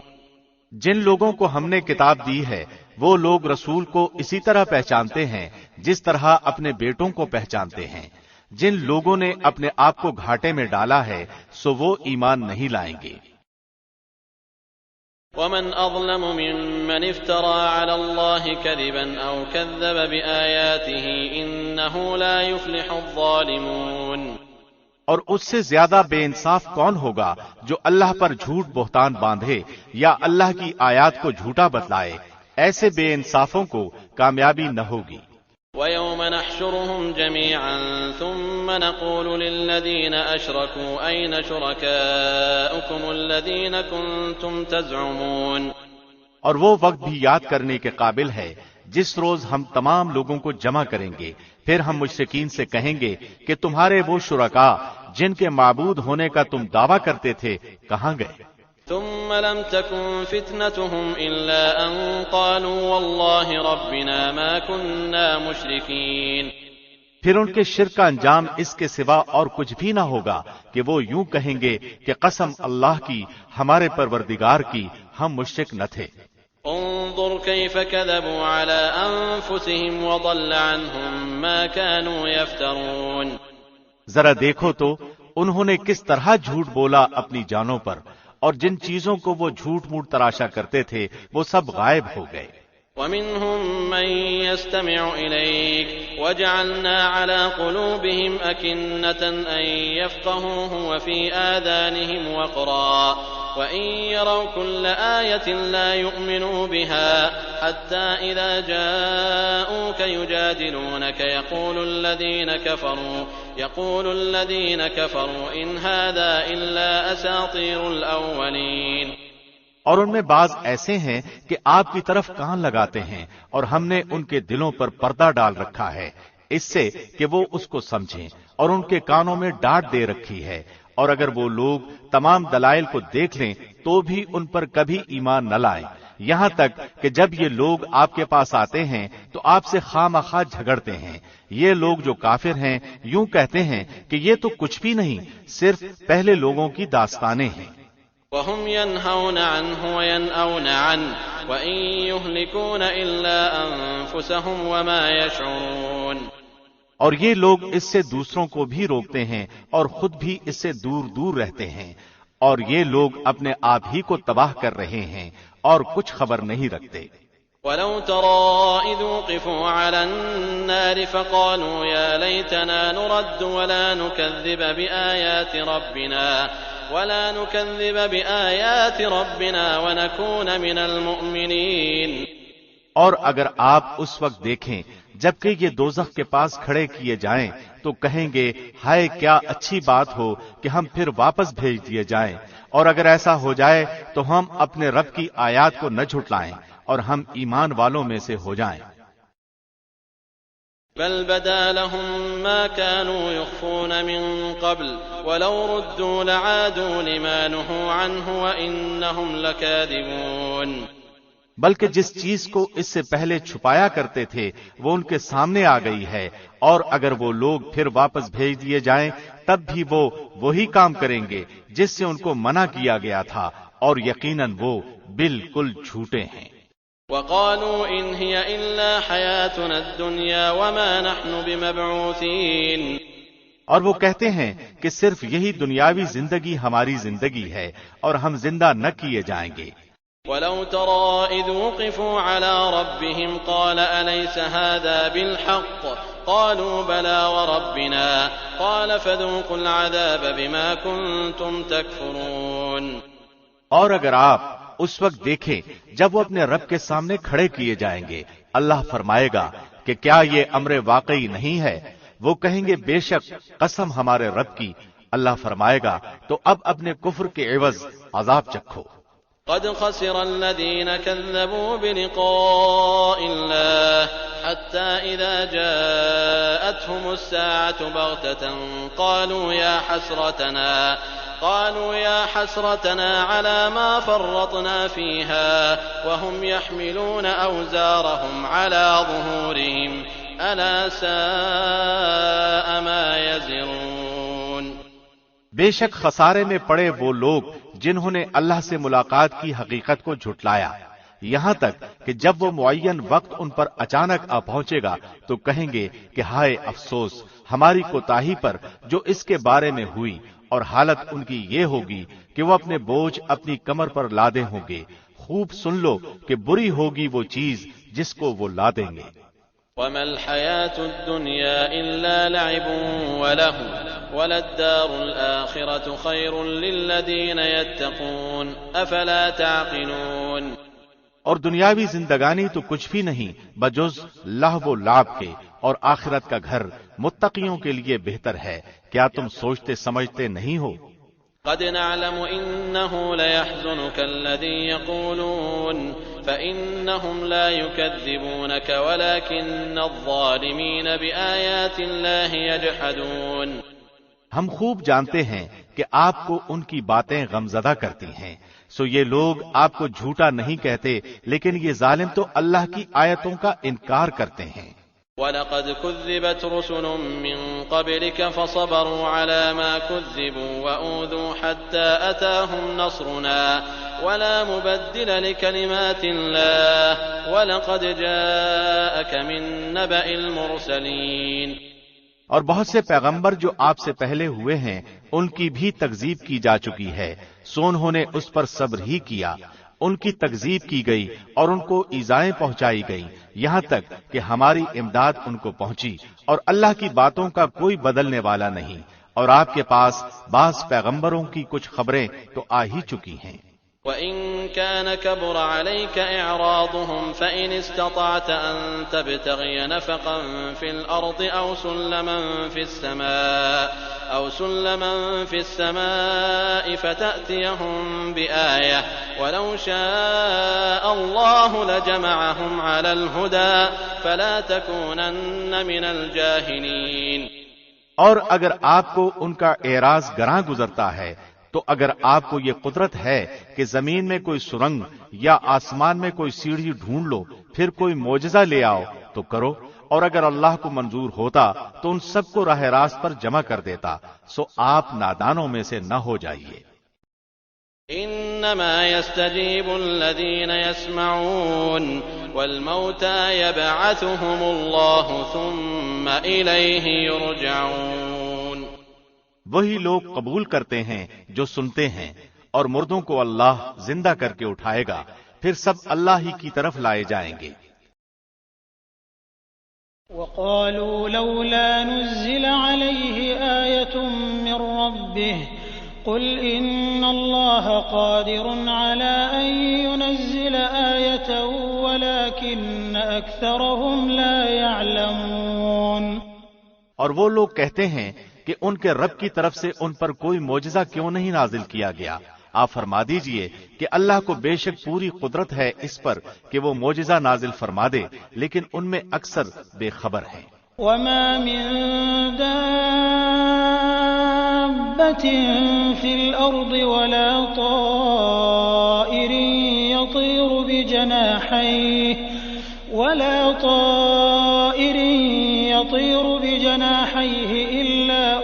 جن لوگوں کو ہم نے کتاب دی ہے وہ لوگ رسول کو اسی طرح پہچانتے ہیں جس طرح اپنے بیٹوں کو پہچانتے ہیں۔ جن لوگوں نے اپنے آپ کو گھاٹے میں ڈالا ہے سو وہ ایمان نہیں لائیں گے۔ ومن أظلم ممن افترى على الله كذبا أو كذب بآياته إنه لا يفلح الظالمون۔ اور اس سے زیادہ بے انصاف کون ہوگا جو اللہ پر جھوٹ بہتان باندھے یا اللہ کی آیات کو جھوٹا بتلائے؟ ایسے بے انصافوں کو کامیابی نہ ہوگی۔ وَيَوْمَ نَحْشُرُهُمْ جَمِيعًا ثُمَّ نَقُولُ لِلَّذِينَ أَشْرَكُوا أَيْنَ شُرَكَاؤُكُمُ الَّذِينَ كُنتُمْ تَزْعُمُونَ۔ اور وہ وقت بھی یاد کرنے کے قابل ہے جس روز ہم تمام لوگوں کو جمع کریں گے، پھر ہم مشرکین سے کہیں گے کہ تمہارے وہ شرکاء جن کے معبود ہونے کا تم دعویٰ کرتے تھے کہاں گئے؟ ثم لم تكن فتنتهم إلا أن قالوا والله ربنا ما كنا مشركين۔ پھر ان کے شرک کا انجام اس کے سوا اور کچھ بھی نہ ہوگا کہ وہ یوں کہیں گے کہ قسم اللہ کی، ہمارے پروردگار کی، ہم مشرک نہ تھے۔ انظر كيف كذبوا على أنفسهم وضل عنهم ما كانوا يفترون۔ ذرا دیکھو تو انہوں نے کس طرح جھوٹ بولا اپنی جانوں پر، اور جن چیزوں کو وہ جھوٹ موٹ تراشا کرتے تھے وہ سب غائب ہو گئے۔ وَمِنْهُمْ مَنْ يَسْتَمِعُ إِلَيْكَ وَجَعَلْنَا عَلَى قُلُوبِهِمْ أَكِنَّةً أَنْ يَفْقَهُوهُ وَفِي آذَانِهِمْ وَقْرًا وَإِنْ يَرَوْا كُلَّ آيَةٍ لَا يُؤْمِنُوا بِهَا حَتَّى إِذَا جَاءُوكَ يُجَادِلُونَكَ يقول الذين كفروا إن هذا إلا أساطير الأولين۔ اور ان میں بعض ایسے ہیں کہ آپ کی طرف کان لگاتے ہیں اور ہم نے ان کے دلوں پر پردہ ڈال رکھا ہے اس سے کہ وہ اس کو سمجھیں، اور ان کے کانوں میں ڈانٹ دے رکھی ہے، اور اگر وہ لوگ تمام دلائل کو دیکھ لیں تو بھی ان پر کبھی ایمان نہ لائیں، یہاں تک کہ جب یہ لوگ آپ کے پاس آتے ہیں تو آپ سے خواہ جھگڑتے ہیں۔ یہ لوگ جو کافر ہیں یوں کہتے ہیں کہ یہ تو کچھ بھی نہیں، صرف پہلے لوگوں کی داستانیں ہیں۔ وَهُمْ يَنْهَوْنَ عَنْهُ وَيَنْأَوْنَ عَنْهُ وَإِنْ يُهْلِكُونَ إِلَّا أَنفُسَهُمْ وَمَا يَشْعُرُونَ۔ اور یہ لوگ اس سے دوسروں کو بھی روکتے ہیں اور خود بھی اس سے دور دور رہتے ہیں، اور یہ لوگ اپنے آپ ہی کو تباہ کر رہے ہیں اور کچھ خبر نہیں رکھتے۔ وَلَوْ تَرَىٰ إِذْ وُقِفُوا عَلَى النَّارِ فَقَالُوا يَا لَيْتَنَا نُرَدُّ وَلَا نُكَذِّبَ بِآيَاتِ رَبِّنَا وَنَكُونَ مِنَ الْمُؤْمِنِينَ۔ اور اگر آپ اس وقت دیکھیں جبکہ یہ دوزخ کے پاس کھڑے کیے جائیں تو کہیں گے ہائے کیا اچھی بات ہو کہ ہم پھر واپس بھیج دیے جائیں، اور اگر ایسا ہو جائے تو ہم اپنے رب کی آیات کو نہ جھٹلائیں اور ہم ایمان والوں میں سے ہو جائیں۔ بل بدا لهم ما كانوا يخفون من قبل ولو ردوا لعادوا لما نهوا عنه وإنهم لكاذبون۔ بلکہ جس چیز کو اس سے پہلے چھپایا کرتے تھے وہ ان کے سامنے آ گئی ہے، اور اگر وہ لوگ پھر واپس بھیج دیے جائیں تب بھی وہ وہی کام کریں گے جس سے ان کو منع کیا گیا تھا، اور یقیناً وہ بالکل جھوٹے ہیں۔ وقالوا إن هي إلا حياتنا الدنيا وما نحن بمبعوثين۔ اور وہ کہتے ہیں کہ صرف یہی دنیاوی زندگی ہماری زندگی ہے اور ہم زندہ نہ کیے جائیں گے۔ وَلَوْ تَرَىٰ إِذْ وُقِفُوا عَلَىٰ رَبِّهِمْ قَالَ أَلَيْسَ هَٰذَا بِالْحَقِّ قَالُوا بَلَىٰ وَرَبِّنَا قَالَ فَذُوقُوا الْعَذَابَ بِمَا كُنتُمْ تَكْفُرُونَ۔ اور اگر آپ اس وقت دیکھیں جب وہ اپنے رب کے سامنے کھڑے کیے جائیں گے، اللہ فرمائے گا کہ کیا یہ امر واقعی نہیں ہے؟ وہ کہیں گے بے شک قسم ہمارے رب کی۔ اللہ فرمائے گا تو اب اپنے کفر کے عوض عذاب چکھو۔ قد خسر الذين كذبوا بلقاء الله حتى إذا جاءتهم الساعة بغتة قالوا يا حسرتنا على ما فرطنا فيها وهم يحملون أوزارهم على ظهورهم ألا ساء ما يزرون۔ بے شک خسارے میں پڑے وہ لوگ جنہوں نے اللہ سے ملاقات کی حقیقت کو جھٹلایا، یہاں تک کہ جب وہ معین وقت ان پر اچانک آ پہنچے گا تو کہیں گے کہ ہائے افسوس ہماری کوتاہی پر جو اس کے بارے میں ہوئی، اور حالت ان کی یہ ہوگی کہ وہ اپنے بوجھ اپنی کمر پر لادے ہوں گے۔ خوب سن لو کہ بری ہوگی وہ چیز جس کو وہ لادیں گے۔ وَمَا الْحَيَاةُ الدُّنْيَا إِلَّا لَعِبٌ وَلَهْوٌ وَلَلدَّارُ الْآخِرَةُ خَيْرٌ لِّلَّذِينَ يَتَّقُونَ أَفَلَا تَعْقِلُونَ۔ اور دنیاوی زندگانی تو کچھ بھی نہیں بجز لہو و لعب کے، اور آخرت کا گھر متقیوں کے لیے بہتر ہے، کیا تم سوچتے سمجھتے نہیں ہو؟ قد نعلم إنه ليحزنك الذي يقولون فإنهم لا يكذبونك ولكن الظالمين بآيات الله يجحدون۔ ہم خوب جانتے ہیں کہ آپ کو ان کی باتیں غمزدہ کرتی ہیں، سو یہ لوگ آپ کو جھوٹا نہیں کہتے، لیکن یہ ظالم تو اللہ کی آیتوں کا انکار کرتے ہیں۔ وَلَقَدْ كُذِّبَتْ رُسُلٌ مِّن قَبْلِكَ فَصَبَرُوا عَلَىٰ مَا كُذِّبُوا وَأُوذُوا حَتَّىٰ أَتَاهُمْ نَصْرُنَا وَلَا مُبَدِّلَ لِكَلِمَاتِ اللَّهِ وَلَقَدْ جَاءَكَ مِن نَّبَإِ الْمُرْسَلِينَ۔ اور بہت سے پیغمبر جو آپ سے پہلے ہوئے ہیں ان کی بھی تکذیب کی جا چکی ہے، سو انہوں نے اس پر صبر ہی کیا۔ ان کی تکذیب کی گئی اور ان کو ایذائیں پہنچائی گئی، یہاں تک کہ ہماری امداد ان کو پہنچی، اور اللہ کی باتوں کا کوئی بدلنے والا نہیں۔ اور آپ کے پاس بعض پیغمبروں کی کچھ خبریں تو آ ہی چکی ہیں۔ وَإِن كَانَ كَبُرَ عَلَيْكَ إِعْرَاضُهُمْ فَإِنِ اسْتَطَعْتَ أَن تَبْتَغِيَ نَفَقًا فِي الْأَرْضِ أَوْ سُلَّمًا فِي السَّمَاءِ فَتَأْتِيَهُم بِآيَةٍ وَلَوْ شَاءَ اللَّهُ لَجَمَعَهُمْ عَلَى الْهُدَىٰ فَلَا تَكُونَنَّ مِنَ الْجَاهِلِينَ۔ اور اگر آپ کو ان کا اعراض گراں گزرتا ہے تو اگر آپ کو یہ قدرت ہے کہ زمین میں کوئی سرنگ یا آسمان میں کوئی سیڑھی ڈھونڈ لو، پھر کوئی معجزہ لے آؤ تو کرو، اور اگر اللہ کو منظور ہوتا تو ان سب کو راہ راست پر جمع کر دیتا، سو آپ نادانوں میں سے نہ ہو جائیے۔ انما يستجيب الذين يسمعون والموتى يبعثهم الله ثم إليه يرجعون۔ وہی لوگ قبول کرتے ہیں جو سنتے ہیں، اور مردوں کو اللہ زندہ کر کے اٹھائے گا، پھر سب اللہ ہی کی طرف لائے جائیں گے۔ وقالوا لولا نزل عليه آية من ربه قل إن الله قادر على أن ينزل آية ولكن أكثرهم لا يعلمون۔ اور وہ لوگ کہتے ہیں کہ ان کے رب کی طرف سے ان پر کوئی معجزہ کیوں نہیں نازل کیا گیا؟ آپ فرما دیجئے کہ اللہ کو بے شک پوری قدرت ہے اس پر کہ وہ معجزہ نازل فرما دے، لیکن ان میں اکثر بے خبر ہیں۔ وما من دابة في الأرض ولا طائر يطير بجناحيه إلا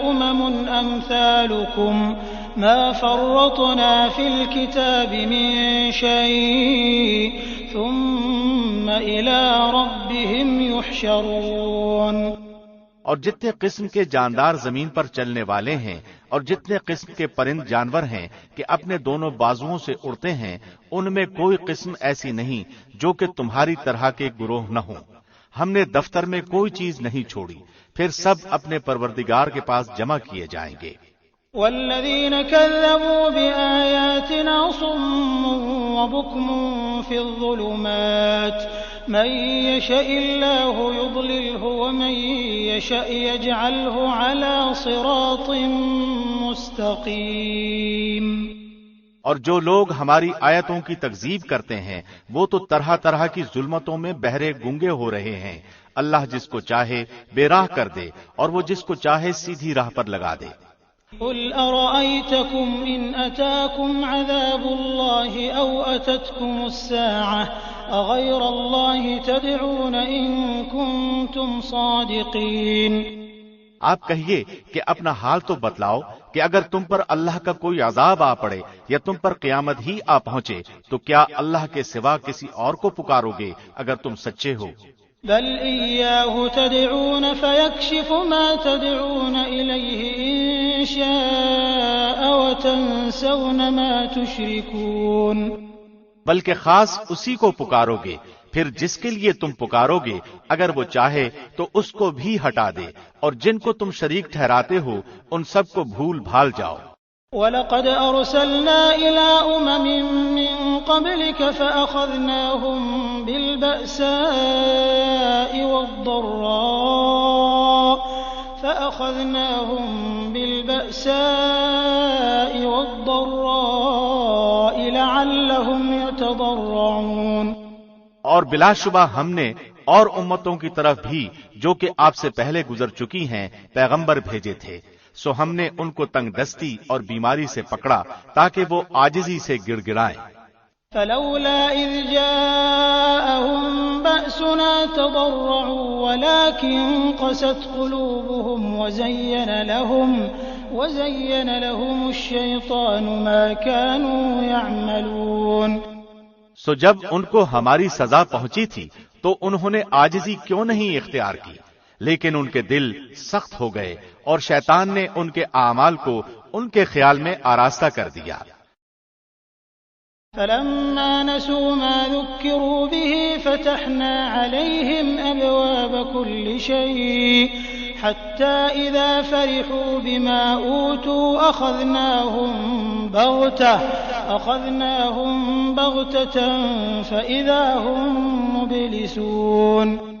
أمثالكم ما فرطنا في الكتاب من شيء ثم إلى ربهم يحشرون۔ اور جتنے قسم کے جاندار زمین پر چلنے والے ہیں اور جتنے قسم کے پرند جانور ہیں کہ اپنے دونوں بازوؤں سے اڑتے ہیں، ان میں کوئی قسم ایسی نہیں جو کہ تمہاری طرح کے گروہ نہ ہوں۔ ہم نے دفتر میں کوئی چیز نہیں چھوڑی، پھر سب اپنے پروردگار کے پاس جمع کیے جائیں گے۔ والذين كذبوا بآياتنا صم وبكم في الظلمات من يشاء الله يضلله ومن يشاء يجعله على صراط مستقيم۔ اور جو لوگ ہماری آیتوں کی تکذیب کرتے ہیں وہ تو طرح طرح کی ظلمتوں میں بہرے گونگے ہو رہے ہیں۔ اللہ جس کو چاہے بے راہ کر دے اور وہ جس کو چاہے سیدھی راہ پر لگا دے۔ قل أرأيتكم إن أتاكم عذاب الله أو أتتكم الساعة أغير الله تدعون إن كنتم صادقين۔ آپ کہیے کہ اپنا حال تو بتلاؤ کہ اگر تم پر اللہ کا کوئی عذاب آ پڑے یا تم پر قیامت ہی آ پہنچے تو کیا اللہ کے سوا کسی اور کو پکارو گے اگر تم سچے ہو؟ بل إياه تدعون فيكشف ما تدعون إليه إن شاء وتنسون ما تشركون۔ بلکہ خاص اسی کو پکارو گے، پھر جس کے لیے تم پکارو گے اگر وہ چاہے تو اس کو بھی ہٹا دے، اور جن کو تم شریک ٹھہراتے ہو ان سب کو بھول بھال جاؤ۔ وَلَقَدْ أَرْسَلْنَا إِلَىٰ أُمَمٍ مِّن قَبْلِكَ فَأَخَذْنَاهُم بِالْبَأْسَاءِ وَالضَّرَّاءِ لَعَلَّهُمْ يَتَضَرَّعُونَ۔ اور بلا شبہ ہم نے اور امتوں کی طرف بھی جو کہ آپ سے پہلے گزر چکی ہیں پیغمبر بھیجے تھے، سو ہم نے ان کو تنگ دستی اور بیماری سے پکڑا تاکہ وہ عاجزی سے گڑ گڑائیں۔ فلولا إذ جاءهم بأسنا تضرعوا ولكن قست قلوبهم وزين لهم الشيطان ما كانوا يعملون۔ سو جب ان کو ہماری سزا پہنچی تھی تو انہوں نے عاجزی کیوں نہیں اختیار کی، لیکن ان کے دل سخت ہو گئے اور شیطان نے ان کے اعمال کو ان کے خیال میں آراستہ کر دیا۔ فلما نسوا ما ذكروا به فتحنا عليهم أبواب كل شيء حتى إذا فرحوا بما أوتوا أخذناهم بغتة فإذا هم مبلسون۔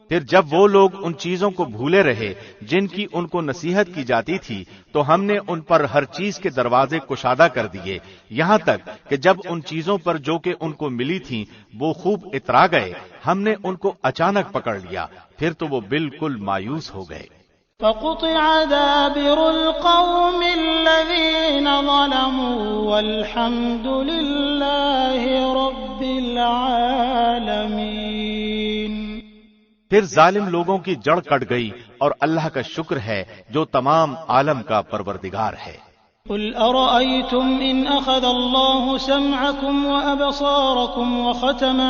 پھر جب وہ لوگ ان چیزوں کو بھولے رہے جن کی ان کو نصیحت کی جاتی تھی تو ہم نے ان پر ہر چیز کے دروازے کشادہ کر دیے، یہاں تک کہ جب ان چیزوں پر جو کہ ان کو ملی تھیں وہ خوب اترا گئے، ہم نے ان کو اچانک پکڑ لیا، پھر تو وہ بالکل مایوس ہو گئے۔ فقطع دابر القوم الذين ظلموا والحمد لله رب العالمين۔ پھر ظالم لوگوں کی جڑ کٹ گئی اور اللہ کا شکر ہے جو تمام عالم کا پروردگار ہے۔ قل أرأيتم إن أخذ الله سمعكم وأبصاركم وختم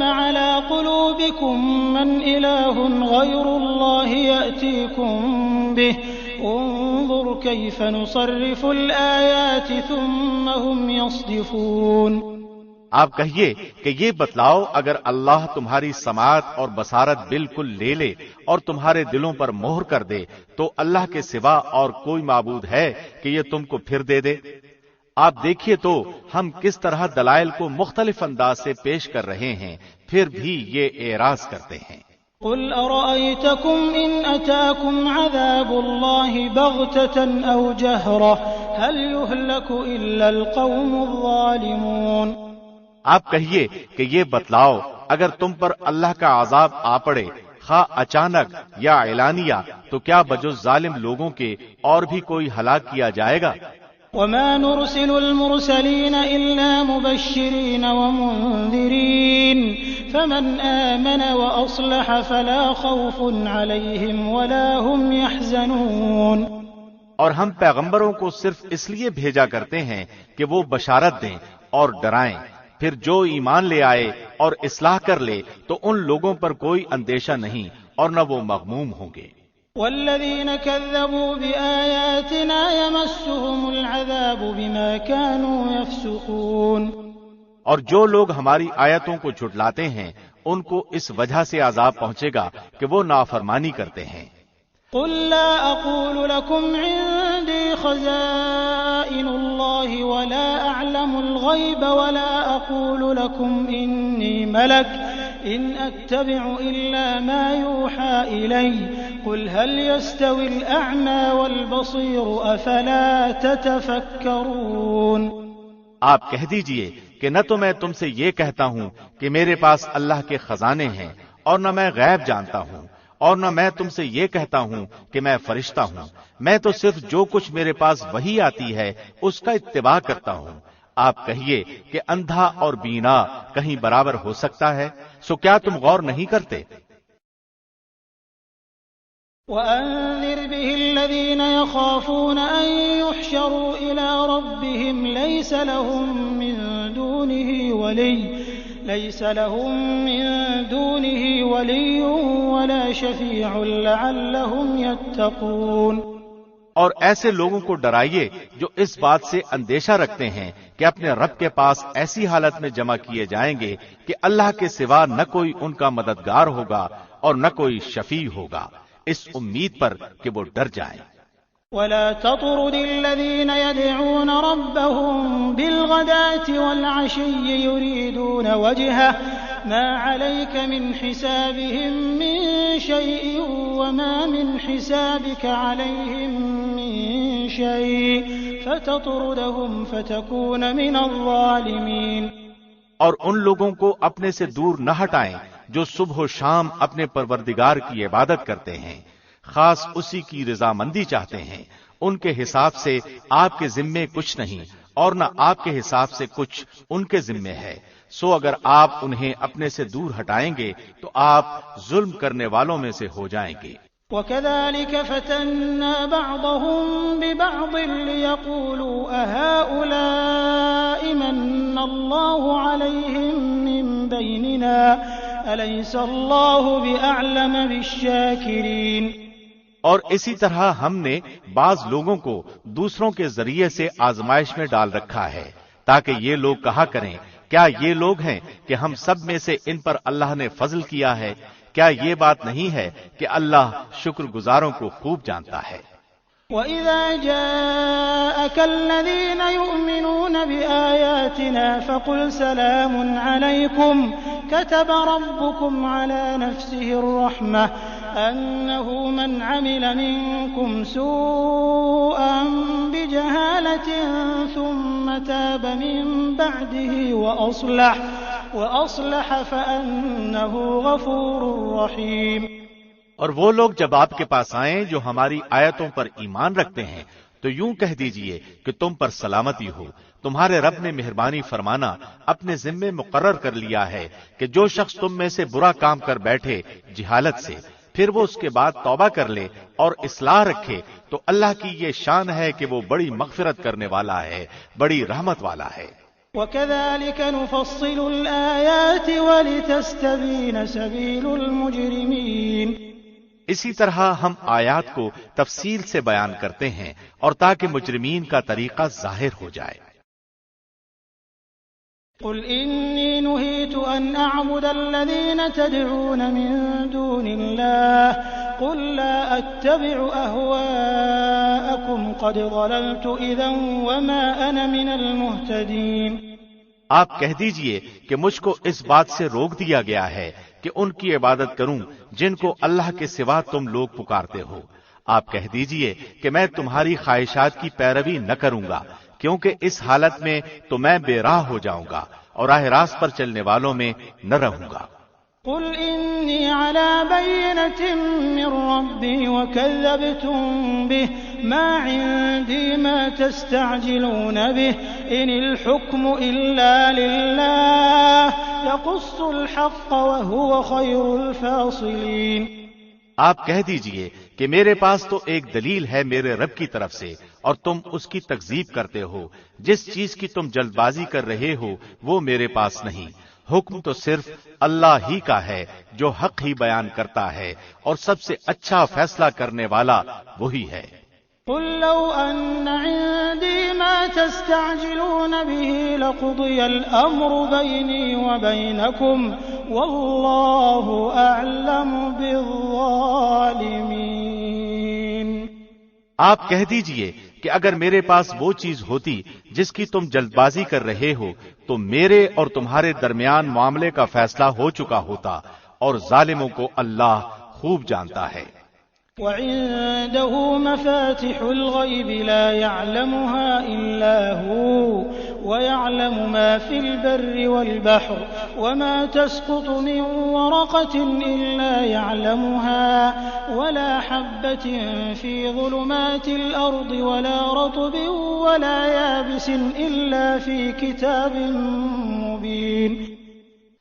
على قلوبكم من إله غير الله يأتيكم به انظر كيف نصرف الآيات ثم هم يصدفون۔ آپ کہیے کہ یہ بتلاؤ اگر اللہ تمہاری سماعت اور بصارت بالکل لے لے اور تمہارے دلوں پر مہر کر دے تو اللہ کے سوا اور کوئی معبود ہے کہ یہ تم کو پھر دے دے؟ آپ دیکھیے تو ہم کس طرح دلائل کو مختلف انداز سے پیش کر رہے ہیں، پھر بھی یہ اعراض کرتے ہیں۔ قل أرأيتكم إن أتاكم عذاب الله بغتة أو جهرة هل يهلك إلا القوم الظالمون۔ آپ کہیے کہ یہ بتلاؤ اگر تم پر اللہ کا عذاب آ پڑے خواہ اچانک یا اعلانیہ تو کیا بجز ظالم لوگوں کے اور بھی کوئی ہلاک کیا جائے گا؟ وما نرسل المرسلين إلا مبشرين ومنذرين فمن آمن وأصلح فلا خوف عليهم ولا هم يحزنون۔ اور ہم پیغمبروں کو صرف اس لیے بھیجا کرتے ہیں کہ وہ بشارت دیں اور ڈرائیں، پھر جو ایمان لے آئے اور اصلاح کر لے تو ان لوگوں پر کوئی اندیشہ نہیں اور نہ وہ مغموم ہوں گے۔ والذين كذبوا بآياتنا يمسهم العذاب بما كانوا يفسقون۔ اور جو لوگ ہماری آیتوں کو جھٹلاتے ہیں ان کو اس وجہ سے عذاب پہنچے گا کہ وہ نافرمانی کرتے ہیں۔ قل لا أقول لكم عندي خزائن الله ولا أعلم الغيب ولا أقول لكم إني ملك إن أتبع إلا ما يوحى إلي قل هل يستوي الأعمى والبصير أفلا تتفكرون۔ آپ کہہ دیجئے کہ نہ تو میں تم سے یہ کہتا ہوں کہ میرے پاس اللہ کے خزانے ہیں اور نہ میں غیب جانتا ہوں، اور نہ میں تم سے یہ کہتا ہوں کہ میں فرشتہ ہوں، میں تو صرف جو کچھ میرے پاس وحی آتی ہے اس کا اتباع کرتا ہوں۔ آپ کہیے کہ اندھا اور بینا کہیں برابر ہو سکتا ہے؟ سو کیا تم غور نہیں کرتے؟ وأنذر به الذين يخافون أن يحشروا إلى ربهم ليس لهم من دونه ولي ولا شفيع لعلهم يتقون۔ اور ایسے لوگوں کو ڈرائیے جو اس بات سے اندیشہ رکھتے ہیں کہ اپنے رب کے پاس ایسی حالت میں جمع کیے جائیں گے کہ اللہ کے سوا نہ کوئی ان کا مددگار ہوگا اور نہ کوئی شفیع ہوگا، اس امید پر کہ وہ ڈر جائیں۔ ولا تطرد الذين يدعون ربهم بالغداة والعشي يريدون وجهه ما عليك من حسابهم من شيء وما من حسابك عليهم من شيء فتطردهم فتكون من الظالمين۔ اور ان لوگوں کو اپنے سے دور نہ ہٹائیں جو صبح و شام اپنے پروردگار کی عبادت کرتے ہیں، خاص اسی کی رضامندی چاہتے ہیں، ان کے حساب سے آپ کے ذمے کچھ نہیں اور نہ آپ کے حساب سے کچھ ان کے ذمے ہے، سو اگر آپ انہیں اپنے سے دور ہٹائیں گے تو آپ ظلم کرنے والوں میں سے ہو جائیں گے۔ وَكَذَلِكَ فَتَنَّا بَعْضَهُم بِبَعْضٍ لِيَقُولُوا أَهَٰؤُلَاءِ مَنَّ اللَّهُ عَلَيْهِم مِّن بَيْنِنَا أَلَيْسَ اللَّهُ بِأَعْلَمَ بِالشَّاكِرِينَ۔ اور اسی طرح ہم نے بعض لوگوں کو دوسروں کے ذریعے سے آزمائش میں ڈال رکھا ہے تاکہ یہ لوگ کہا کریں کیا یہ لوگ ہیں کہ ہم سب میں سے ان پر اللہ نے فضل کیا ہے؟ کیا یہ بات نہیں ہے کہ اللہ شکر گزاروں کو خوب جانتا ہے۔ وَإِذَا جَاءَكَ الَّذِينَ يُؤْمِنُونَ بِآيَاتِنَا فَقُلْ سَلَامٌ عَلَيْكُمْ كَتَبَ رَبُّكُمْ عَلَى نَفْسِهِ الرَّحْمَةَ أَنَّهُ مَنْ عَمِلَ مِنكُمْ سُوءًا بِجَهَالَةٍ ثُمَّ تَابَ مِن بَعْدِهِ وَأَصْلَحَ فَأَنَّهُ غَفُورٌ رَّحِيمٌ۔ اور وہ لوگ جب آپ کے پاس آئیں جو ہماری آیتوں پر ایمان رکھتے ہیں تو یوں کہہ دیجئے کہ تم پر سلامتی ہو، تمہارے رب نے مہربانی فرمانا اپنے ذمے مقرر کر لیا ہے کہ جو شخص تم میں سے برا کام کر بیٹھے جہالت سے، پھر وہ اس کے بعد توبہ کر لے اور اصلاح رکھے تو اللہ کی یہ شان ہے کہ وہ بڑی مغفرت کرنے والا ہے، بڑی رحمت والا ہے۔ وَكَذَلِكَ نُفَصِّلُ الْآيَاتِ وَلِتَسْتَبِينَ سَبِيلُ الْمُجْرِمِينَ۔ اسی طرح ہم آیات کو تفصیل سے بیان کرتے ہیں اور تاکہ مجرمین کا طریقہ ظاہر ہو جائے۔ قل إني نهيت أن أعبد الذين تدعون من دون الله قل لا أتبع أهواءكم قد ضللت إذا وما أنا من المهتدين۔ آپ کہہ دیجئے کہ مجھ کو اس بات سے روک دیا گیا ہے کہ ان کی عبادت کروں جن کو اللہ کے سوا تم لوگ پکارتے ہو۔ آپ کہہ دیجئے کہ میں تمہاری خواہشات کی پیروی نہ کروں گا، کیونکہ اس حالت میں تو میں بے راہ ہو جاؤں گا اور راہ راست پر چلنے والوں میں نہ رہوں گا۔ قل إني على بينة من ربي وكذبتم به ما عندي ما تستعجلون به إن الحكم إلا لله يقص الحق وهو خير الفاصلين۔ آپ کہہ دیجئے کہ میرے پاس تو ایک دلیل ہے میرے رب کی طرف سے اور تم اس کی تکذیب کرتے ہو۔ جس چیز کی تم جلد بازی کر رہے ہو وہ میرے پاس نہیں، حکم تو صرف اللہ ہی کا ہے جو حق ہی بیان کرتا ہے اور سب سے اچھا فیصلہ کرنے والا وہی ہے۔ قل لو أن عندي ما تستعجلون به لقضي الأمر بيني وبينكم والله أعلم بالظالمين۔ آپ کہہ دیجئے کہ اگر میرے پاس وہ چیز ہوتی جس کی تم جلد بازی کر رہے ہو تو میرے اور تمہارے درمیان معاملے کا فیصلہ ہو چکا ہوتا، اور ظالموں کو اللہ خوب جانتا ہے۔ وعنده مفاتح الغيب لا يعلمها إلا هو ويعلم ما في البر والبحر وما تسقط من ورقة إلا يعلمها ولا حبة في ظلمات الأرض ولا رطب ولا يابس إلا في كتاب مبين۔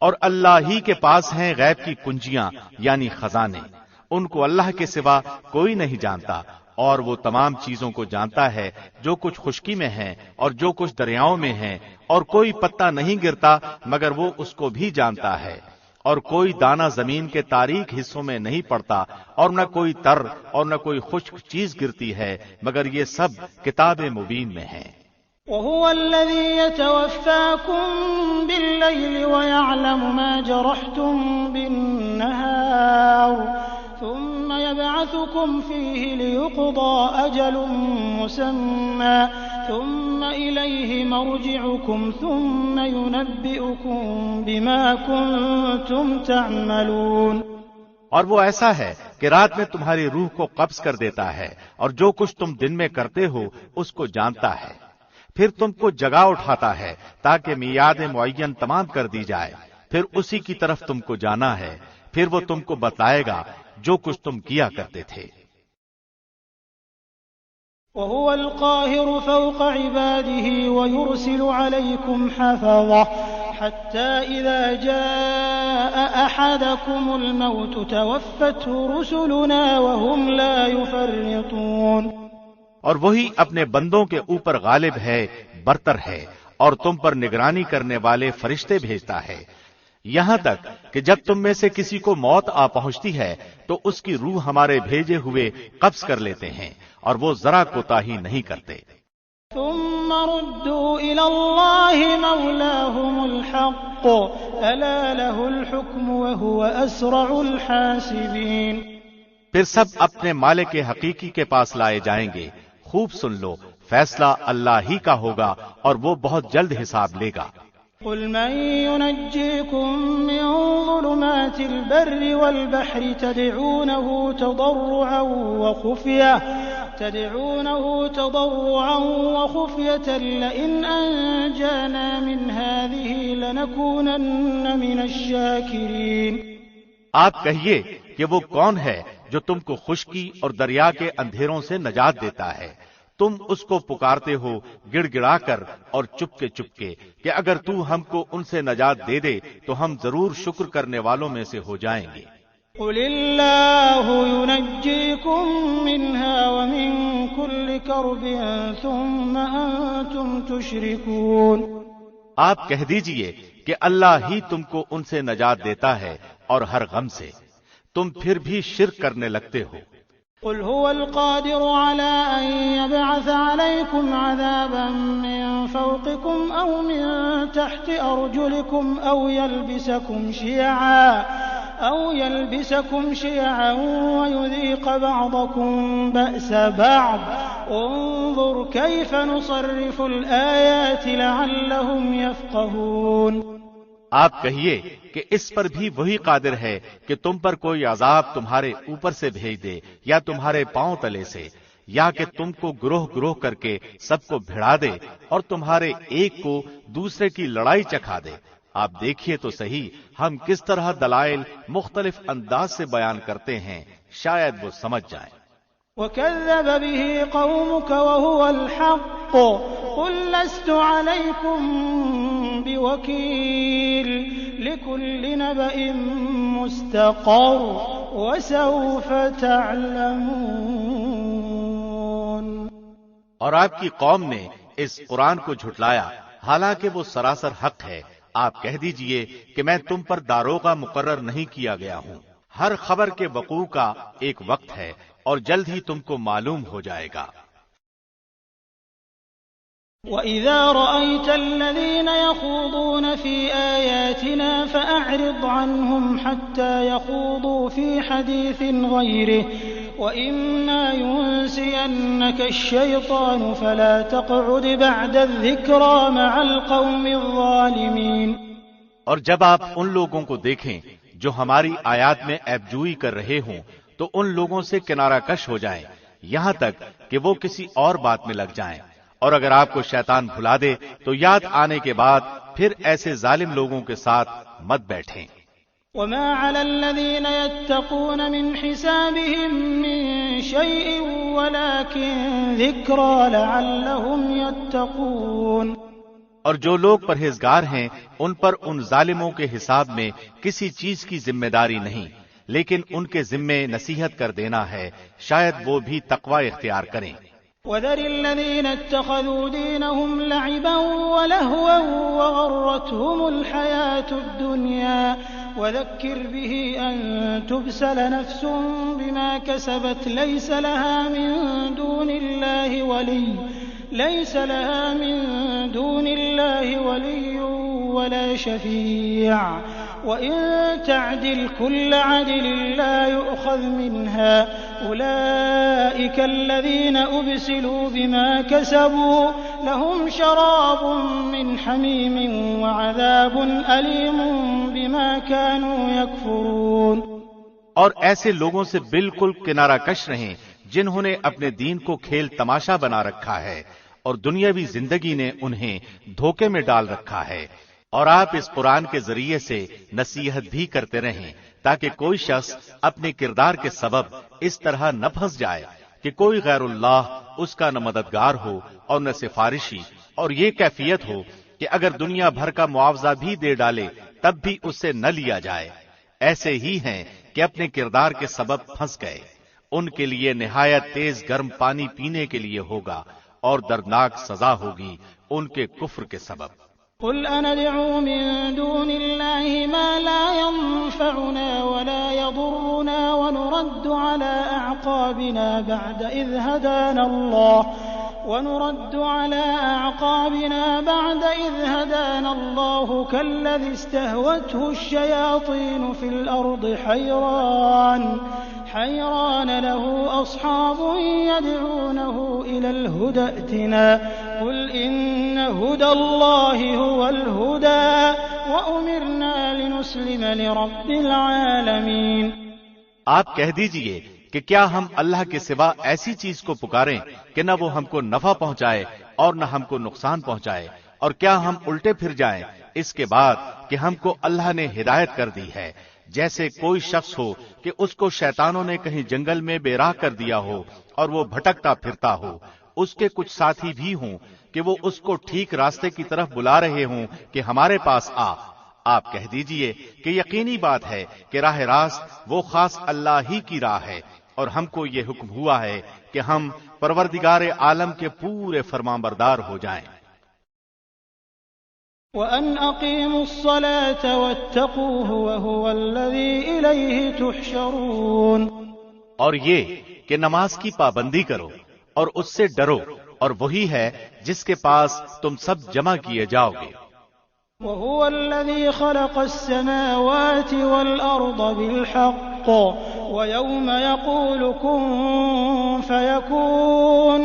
اور اللہ ہی کے پاس ہیں غیب کی کنجیاں یعنی خزانے، ان کو اللہ کے سوا کوئی نہیں جانتا، اور وہ تمام چیزوں کو جانتا ہے جو کچھ خشکی میں ہیں اور جو کچھ دریاؤں میں ہیں، اور کوئی پتا نہیں گرتا مگر وہ اس کو بھی جانتا ہے، اور کوئی دانہ زمین کے تاریک حصوں میں نہیں پڑتا، اور نہ کوئی تر اور نہ کوئی خشک چیز گرتی ہے مگر یہ سب کتاب مبین میں ہیں۔ وهو الذي يتوفاكم بالليل ويعلم ما جرحتم بالنهار ثم يبعثكم فيه ليقضى أجل مسمى ثم إليه مرجعكم ثم ينبئكم بما كنتم تعملون۔ اور وہ ایسا ہے کہ رات میں تمہاری روح کو قبض کر دیتا ہے اور جو کچھ تم دن میں کرتے ہو اس کو جانتا ہے، پھر تم کو جگا اٹھاتا ہے تاکہ میعاد معین تمام کر دی جائے، پھر اسی کی طرف تم کو جانا ہے، پھر وہ تم کو بتائے گا جو کچھ تم کیا کرتے تھے۔ وهو القاهر فوق عباده ويرسل عليكم حفظة حتى إذا جاء أحدكم الموت توفته رسلنا وهم لا يفرطون۔ اور وہی اپنے بندوں کے اوپر غالب ہے، برتر ہے، اور تم پر نگرانی کرنے والے فرشتے بھیجتا ہے، یہاں تک کہ جب تم میں سے کسی کو موت آ پہنچتی ہے تو اس کی روح ہمارے بھیجے ہوئے قبض کر لیتے ہیں اور وہ ذرا کوتاہی نہیں کرتے۔ ثم ردوا إلى الله مولاهم الحق ألا له الحكم وهو أسرع الحاسبين۔ پھر سب اپنے مالک حقیقی کے پاس لائے جائیں گے۔ خوب سن لو، فیصلہ اللہ ہی کا ہوگا اور وہ بہت جلد حساب لے گا۔ قل من ينجيكم من ظلمات البر والبحر تدعونه تضرعا وخفية لئن أنجانا من هذه لنكونن من الشاكرين۔ آپ کہیے کہ وہ کون ہے جو تم کو خشکی اور دریا کے اندھیروں سے نجات دیتا ہے؟ تم اس کو پکارتے ہو گڑ گڑا کر اور چپکے چپکے کہ اگر تو ہم کو ان سے نجات دے دے تو ہم ضرور شکر کرنے والوں میں سے ہو جائیں گے۔ قل اللہ ينجيكم منها ومن كل كرب ثم أنتم تشركون۔ آپ کہہ دیجئے کہ اللہ ہی تم کو ان سے نجات دیتا ہے اور ہر غم سے، تم پھر بھی شرک کرنے لگتے ہو۔ قل هو القادر على أن يبعث عليكم عذابا من فوقكم أو من تحت أرجلكم أو يلبسكم شيعا ويذيق بعضكم بأس بعض انظر كيف نصرف الآيات لعلهم يفقهون۔ آپ کہیے کہ اس پر بھی وہی قادر ہے کہ تم پر کوئی عذاب تمہارے اوپر سے بھیج دے یا تمہارے پاؤں تلے سے، یا کہ تم کو گروہ گروہ کر کے سب کو بھڑا دے اور تمہارے ایک کو دوسرے کی لڑائی چکھا دے۔ آپ دیکھیے تو صحیح ہم کس طرح دلائل مختلف انداز سے بیان کرتے ہیں، شاید وہ سمجھ جائیں۔ وَكَذَّبَ بِهِ قَوْمُكَ وَهُوَ الْحَقُّ قُل لَّسْتُ عَلَيْكُمْ بِوَكِيلٍ لِّكُلِّ نَبَإٍ مُّسْتَقَرٌّ وَسَوْفَ تَعْلَمُونَ۔ اور آپ کی قوم نے اس قرآن کو جھٹلایا، حالانکہ وہ سراسر حق ہے۔ آپ کہہ دیجئے کہ میں تم پر داروغہ مقرر نہیں کیا گیا ہوں۔ ہر خبر کے وقوع کا ایک وقت ہے اور جلد ہی تم کو معلوم ہو جائے گا۔ وَإِذَا رَأَيْتَ الَّذِينَ يَخُوضُونَ فِي آيَاتِنَا فَأَعْرِضْ عَنْهُمْ حَتَّى يَخُوضُوا فِي حَدِيثٍ غَيْرِهِ وَإِمَّا يُنسِيَنَّكَ الشَّيْطَانُ فَلَا تَقْعُدْ بَعْدَ الذِّكْرَىٰ مَعَ الْقَوْمِ الظَّالِمِينَ۔ اور جب آپ ان لوگوں کو دیکھیں جو ہماری آیات میں عیب جوئی کر رہے ہوں تو ان لوگوں سے کنارہ کش ہو جائیں یہاں تک کہ وہ کسی اور بات میں لگ جائیں، اور اگر آپ کو شیطان بھلا دے تو یاد آنے کے بعد پھر ایسے ظالم لوگوں کے ساتھ مت بیٹھیں۔ وَمَا عَلَى الَّذِينَ يَتَّقُونَ مِنْ حِسَابِهِم مِّن شَيْءٍ وَلَٰكِن ذِكْرَىٰ لَعَلَّهُمْ يَتَّقُونَ۔ اور جو لوگ پرہیزگار ہیں ان پر ان ظالموں کے حساب میں کسی چیز کی ذمہ داری نہیں، لیکن ان کے ذمے نصیحت کر دینا ہے، شاید وہ بھی تقوی اختیار کریں۔ وَذَرِ الَّذِينَ اتَّخَذُوا دِينَهُمْ لَعِبًا وَلَهْوًا وَغَرَّتْهُمُ الْحَيَاةُ الدُّنْيَا وَذَكِّرْ بِهِ أَن تُبْسَلَ نَفْسٌ بِمَا كَسَبَتْ لَيْسَ لَهَا مِن دُونِ اللَّهِ وَلِيٌّ وَلَا شَفِيعٌ وَإِن تَعْدِلْ كُلَّ عَدْلٍ لَّا يُؤْخَذْ مِنْهَا أُولَٰئِكَ الَّذِينَ أُبْسِلُوا بِمَا كَسَبُوا لَهُمْ شَرَابٌ مِّنْ حَمِيمٍ وَعَذَابٌ أَلِيمٌ بِمَا كَانُوا يَكْفُرُونَ۔ اور ایسے لوگوں سے بالکل کنارہ کش رہیں جنہوں نے اپنے دین کو کھیل تماشا بنا رکھا ہے اور دنیاوی زندگی نے انہیں دھوکے میں ڈال رکھا ہے۔ اور آپ اس قرآن کے ذریعے سے نصیحت بھی کرتے رہیں تاکہ کوئی شخص اپنے کردار کے سبب اس طرح نہ پھنس جائے کہ کوئی غیر اللہ اس کا نہ مددگار ہو اور نہ سفارشی، اور یہ کیفیت ہو کہ اگر دنیا بھر کا معاوضہ بھی دے ڈالے تب بھی اس سے نہ لیا جائے۔ ایسے ہی ہیں کہ اپنے کردار کے سبب پھنس گئے، ان کے لیے نہایت تیز گرم پانی پینے کے لیے ہوگا اور دردناک سزا ہوگی ان کے کفر کے سبب۔ قل أندعو من دون الله ما لا ينفعنا ولا يضرنا ونرد على أعقابنا بعد إذ هدانا الله كالذي استهوته الشياطين في الأرض حيران له أصحاب يدعونه إلى الهدى ائتنا قل إن هدى الله هو الهدى وأمرنا لنسلم لرب العالمين۔ آپ کہہ دیجئے کہ کیا ہم اللہ کے سوا ایسی چیز کو پکاریں کہ نہ وہ ہم کو نفع پہنچائے اور نہ ہم کو نقصان پہنچائے، اور کیا ہم الٹے پھر جائیں اس کے بعد کہ ہم کو اللہ نے ہدایت کر دی ہے، جیسے کوئی شخص ہو کہ اس کو شیطانوں نے کہیں جنگل میں بے راہ کر دیا ہو اور وہ بھٹکتا پھرتا ہو، اس کے کچھ ساتھی بھی ہوں کہ وہ اس کو ٹھیک راستے کی طرف بلا رہے ہوں کہ ہمارے پاس آ۔ آپ کہہ دیجئے کہ یقینی بات ہے کہ راہ راست وہ خاص اللہ ہی کی راہ ہے، اور ہم کو یہ حکم ہوا ہے کہ ہم پروردگار عالم کے پورے فرمانبردار ہو جائیں۔ وَأَنْ أَقِيمُوا الصَّلَاةَ وَاتَّقُوهُ وَهُوَ الَّذِي إِلَيْهِ تُحْشَرُونَ، اور یہ کہ نماز کی پابندی کرو اور اس سے ڈرو، اور وہی ہے جس کے پاس تم سب جمع کیے جاؤ گے۔ وَهُوَ الَّذِي خَلَقَ السَّمَاوَاتِ وَالْأَرْضَ بِالْحَقِّ وَيَوْمَ يَقُولُ كُن فَيَكُونُ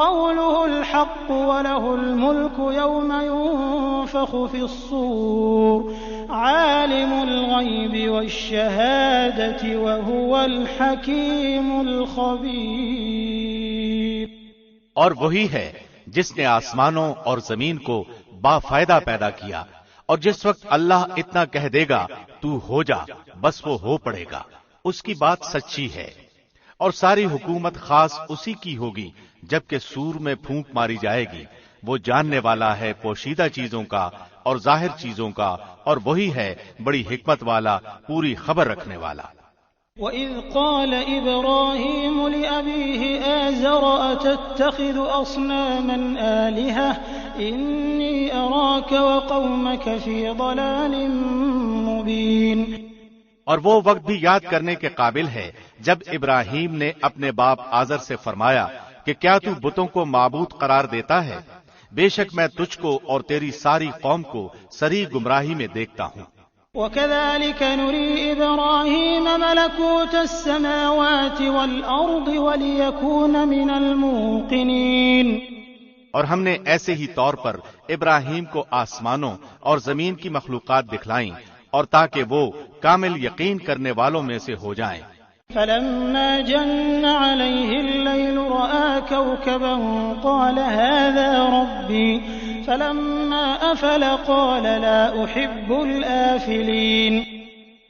قَوْلُهُ الْحَقُّ وَلَهُ الْمُلْكُ يَوْمَ يُنفَخُ فِي الصُّورِ عَالِمُ الْغَيْبِ وَالشَّهَادَةِ وَهُوَ الْحَكِيمُ الْخَبِيرُ۔ اور وہی ہے جس نے آسمانوں اور زمین کو بافائدہ پیدا کیا، اور جس وقت اللہ اتنا کہہ دے گا تو ہو جا، بس وہ ہو پڑے گا، اس کی بات سچی ہے۔ اور ساری حکومت خاص اسی کی ہوگی جبکہ سور میں پھونک ماری جائے گی۔ وہ جاننے والا ہے پوشیدہ چیزوں کا اور ظاہر چیزوں کا، اور وہی ہے بڑی حکمت والا، پوری خبر رکھنے والا۔ وَإِذْ قَالَ إِبْرَاهِيمُ لِأَبِيهِ آزَرَ أَتَتَّخِذُ أَصْنَامًا آلِهَةً إِنِّي أَرَاكَ وَقَوْمَكَ فِي ضَلَالٍ مُبِينٍ۔ اور وہ وقت بھی یاد کرنے کے قابل ہے جب ابراہیم نے اپنے باپ آزر سے فرمایا کہ کیا تو بتوں کو معبود قرار دیتا ہے؟ بے شک میں تجھ کو اور تیری ساری قوم کو سری گمراہی میں دیکھتا ہوں۔ وَكَذَلِكَ نُرِي إِبْرَاهِيمَ مَلَكُوتَ السَّمَاوَاتِ وَالْأَرْضِ وَلِيَكُونَ مِنَ الْمُوقِنِينَ۔ اور ہم نے ایسے ہی طور پر ابراہیم کو آسمانوں اور زمین کی مخلوقات دکھلائیں، اور تاکہ وہ کامل یقین کرنے والوں میں سے ہو جائیں۔ فَلَمَّا جَنَّ عَلَيْهِ اللَّيْلُ رَأَىٰ كَوْكَبًا قَالَ هَٰذَا رَبِّي فَلَمَّا أَفَلَ قَالَ لَا أُحِبُّ الْآفِلِينَ۔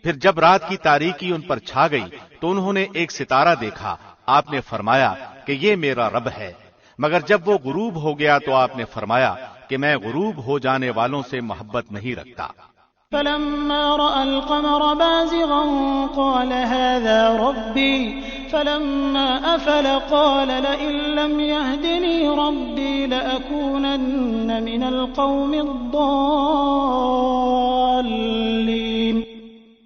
پھر جب رات کی تاریکی ان پر چھا گئی تو انہوں نے ایک ستارہ دیکھا، آپ نے فرمایا کہ یہ میرا رب ہے، مگر جب وہ غروب ہو گیا تو آپ نے فرمایا کہ میں غروب ہو جانے والوں سے محبت نہیں رکھتا۔ فَلَمَّا رَأَى الْقَمَرَ بَازِغًا قَالَ هَٰذَا رَبِّي فَلَمَّا أَفَلَ قَالَ لَئِن لَّمْ يَهْدِنِي رَبِّي لَأَكُونَنَّ مِنَ الْقَوْمِ الضَّالِّينَ۔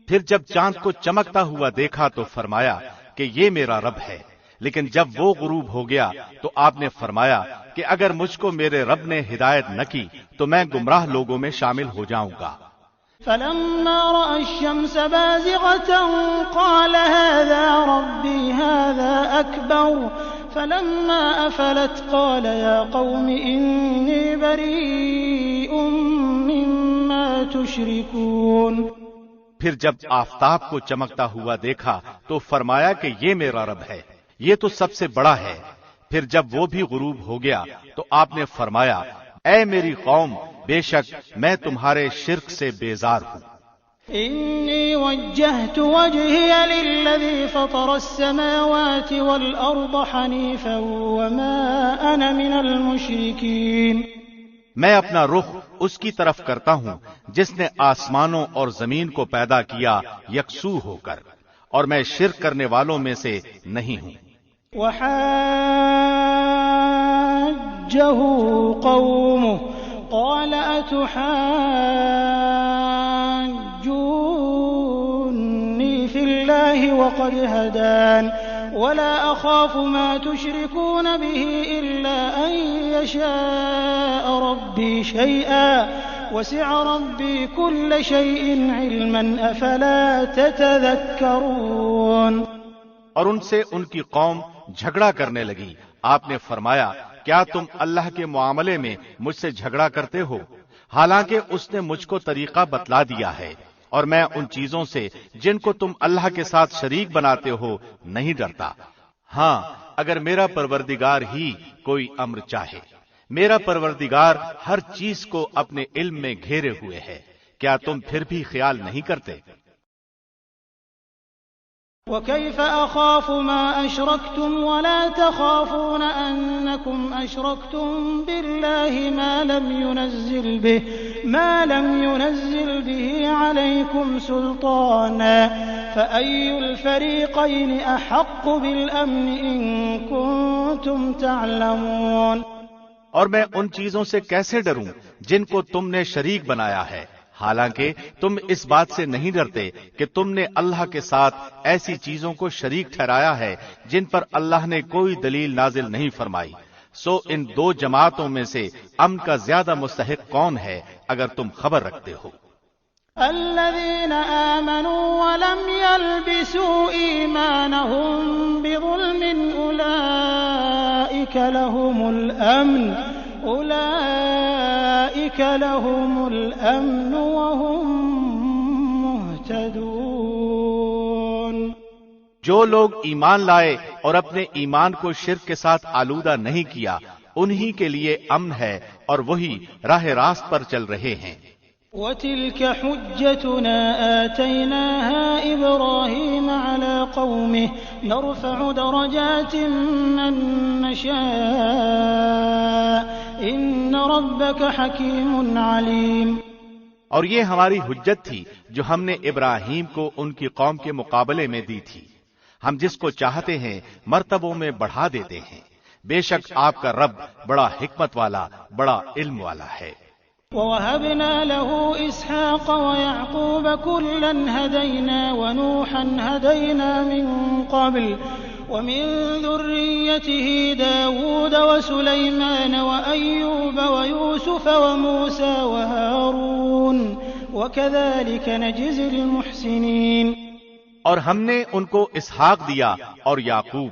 پھر جب چاند کو چمکتا ہوا دیکھا تو فرمایا کہ یہ میرا رب ہے، لیکن جب وہ غروب ہو گیا تو آپ نے فرمایا کہ اگر مجھ کو میرے رب نے ہدایت نہ کی تو میں گمراہ لوگوں میں شامل ہو جاؤں گا۔ فَلَمَّا رَأَى الشَّمْسَ بَازِغَةً قَالَ هَٰذَا رَبِّي هَٰذَا أَكْبَرُ فَلَمَّا أَفَلَتْ قَالَ يَا قَوْمِ إِنِّي بَرِيءٌ مِّمَّا تُشْرِكُونَ۔ پھر جب آفتاب کو چمکتا ہوا دیکھا تو فرمایا کہ یہ میرا رب ہے، یہ تو سب سے بڑا ہے۔ پھر جب وہ بھی غروب ہو گیا تو آپ نے فرمایا اے میری قوم، بے شک میں تمہارے شرک سے بیزار ہوں۔ إِنِّي وَجَّهْتُ وَجْهِيَ لِلَّذِي فَطَرَ السَّمَاوَاتِ وَالْأَرْضَ حَنِيفًا وَمَا أَنَا مِنَ الْمُشْرِكِينَ۔ میں اپنا رخ اس کی طرف کرتا ہوں جس نے آسمانوں اور زمین کو پیدا کیا یکسو ہو کر، اور میں شرک کرنے والوں میں سے نہیں ہوں۔ وَحَاجَّهُ قَوْمُهُ قَالَ أَتُحَاجُّونِّي فِي اللَّهِ وَقَدْ هَدَانِ وَلَا أَخَافُ مَا تُشْرِكُونَ بِهِ إِلَّا أَن يَشَاءَ رَبِّي شَيْئًا وَسِعَ رَبِّي كُلَّ شَيْءٍ عِلْمًا أَفَلَا تَتَذَكَّرُونَ۔ اور ان سے ان کی قوم جھگڑا کرنے لگی۔ آپ نے فرمایا کیا تم اللہ کے معاملے میں مجھ سے جھگڑا کرتے ہو، حالانکہ اس نے مجھ کو طریقہ بتلا دیا ہے، اور میں ان چیزوں سے جن کو تم اللہ کے ساتھ شریک بناتے ہو نہیں ڈرتا۔ ہاں اگر میرا پروردگار ہی کوئی امر چاہے، میرا پروردگار ہر چیز کو اپنے علم میں گھیرے ہوئے ہے، کیا تم پھر بھی خیال نہیں کرتے؟ وَكَيْفَ أَخَافُ مَا أَشْرَكْتُمْ وَلَا تَخَافُونَ أَنَّكُمْ أَشْرَكْتُمْ بِاللَّهِ مَا لَمْ يُنَزِّلْ بِهِ عَلَيْكُمْ سُلْطَانًا فَأَيُّ الْفَرِيقَيْنِ أَحَقُّ بِالْأَمْنِ إِن كُنتُمْ تَعْلَمُونَ۔ اور میں ان چیزوں سے کیسے ڈروں جن کو تم نے شریک بنایا ہے، حالانکہ تم اس بات سے نہیں ڈرتے کہ تم نے اللہ کے ساتھ ایسی چیزوں کو شریک ٹھہرایا ہے جن پر اللہ نے کوئی دلیل نازل نہیں فرمائی۔ سو ان دو جماعتوں میں سے امن کا زیادہ مستحق کون ہے اگر تم خبر رکھتے ہو؟ الذين آمنوا ولم يلبسوا إيمانهم بظلم أولئك لهم الأمن وهم مهتدون۔ جو لوگ ایمان لائے اور اپنے ایمان کو شرک کے ساتھ آلودہ نہیں کیا، انہی کے لیے امن ہے اور وہی راہ راست پر چل رہے ہیں۔ وَتِلْكَ حُجَّتُنَا آتَيْنَاهَا إِبْرَاهِيمَ عَلَى قَوْمِهِ نَرْفَعُ دَرَجَاتٍ مَّن نَّشَاءُ إِنَّ رَبَّكَ حَكِيمٌ عَلِيمٌ۔ اور یہ ہماری حجت تھی جو ہم نے ابراہیم کو ان کی قوم کے مقابلے میں دی تھی، ہم جس کو چاہتے ہیں مرتبوں میں بڑھا دیتے ہیں، بے شک آپ کا رب بڑا حکمت والا، بڑا علم والا ہے۔ وَوَهَبْنَا لَهُ إِسْحَاقَ وَيَعْقُوبَ كُلًّا هَدَيْنَا وَنُوحًا هَدَيْنَا مِن قَبْلُ وَمِن ذُرِّيَّتِهِ دَاوُودَ وَسُلَيْمَانَ وَأَيُّوبَ وَيُوسُفَ وَمُوسَى وَهَارُونَ وَكَذَلِكَ نَجْزِي الْمُحْسِنِينَ۔ اور ہم نے ان کو اسحاق دیا اور یعقوب،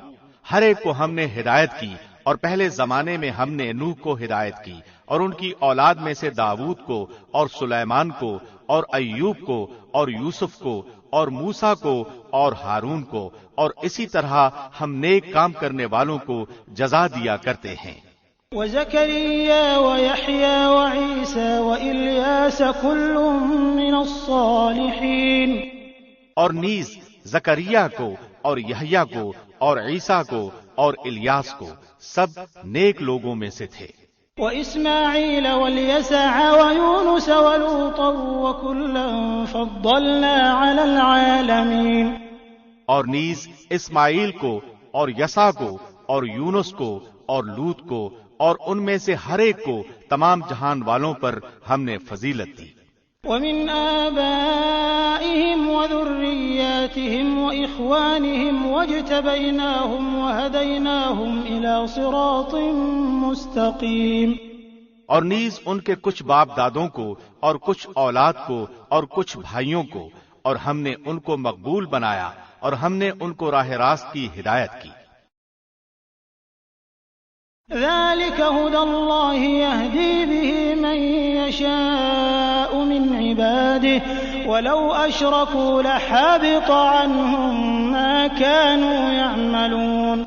ہر ایک کو ہم نے ہدایت کی، اور پہلے زمانے میں ہم نے نوح کو ہدایت کی، اور ان کی اولاد میں سے داؤد کو اور سلیمان کو اور ایوب کو اور یوسف کو اور موسیٰ کو اور ہارون کو، اور اسی طرح ہم نیک کام کرنے والوں کو جزا دیا کرتے ہیں۔ وَزَكَرِيَّا وَيَحْيَا وَعِيسَى وَإِلْيَاسَ كُلٌّ مِّنَ الصَّالِحِينَ۔ اور نیز زکریا کو اور یحییٰ کو اور عیسیٰ کو اور الیاس کو، سب نیک لوگوں میں سے تھے۔ وَإِسْمَاعِيلَ وَالْيَسَعَ وَيُونُسَ وَلُوطًا وَكُلًّا فَضَّلْنَا عَلَى الْعَالَمِينَ۔ اور نیز اسماعیل کو اور یسع کو اور یونس کو اور لوط کو اور ان میں سے ہر ایک کو تمام جہان والوں پر ہم نے فضیلت دی۔ وَمِنْ آبَائِهِمْ وَذُرِّيَّاتِهِمْ وَإِخْوَانِهِمْ وَاجْتَبَيْنَاهُمْ وَهَدَيْنَاهُمْ إِلَى صِرَاطٍ مُسْتَقِيمٍ۔ اور نیز ان کے کچھ باپ دادوں کو اور کچھ اولاد کو اور کچھ بھائیوں کو، اور ہم نے ان کو مقبول بنایا اور ہم نے ان کو راہ راست کی ہدایت کی۔ ذَلِكَ هُدَى اللَّهِ يَهْدِي بِهِ مَن يَشَاءُ مِنْ عِبَادِهِ وَلَوْ أَشْرَكُوا لَحَبِطَ عَنْهُم مَّا كَانُوا يَعْمَلُونَ۔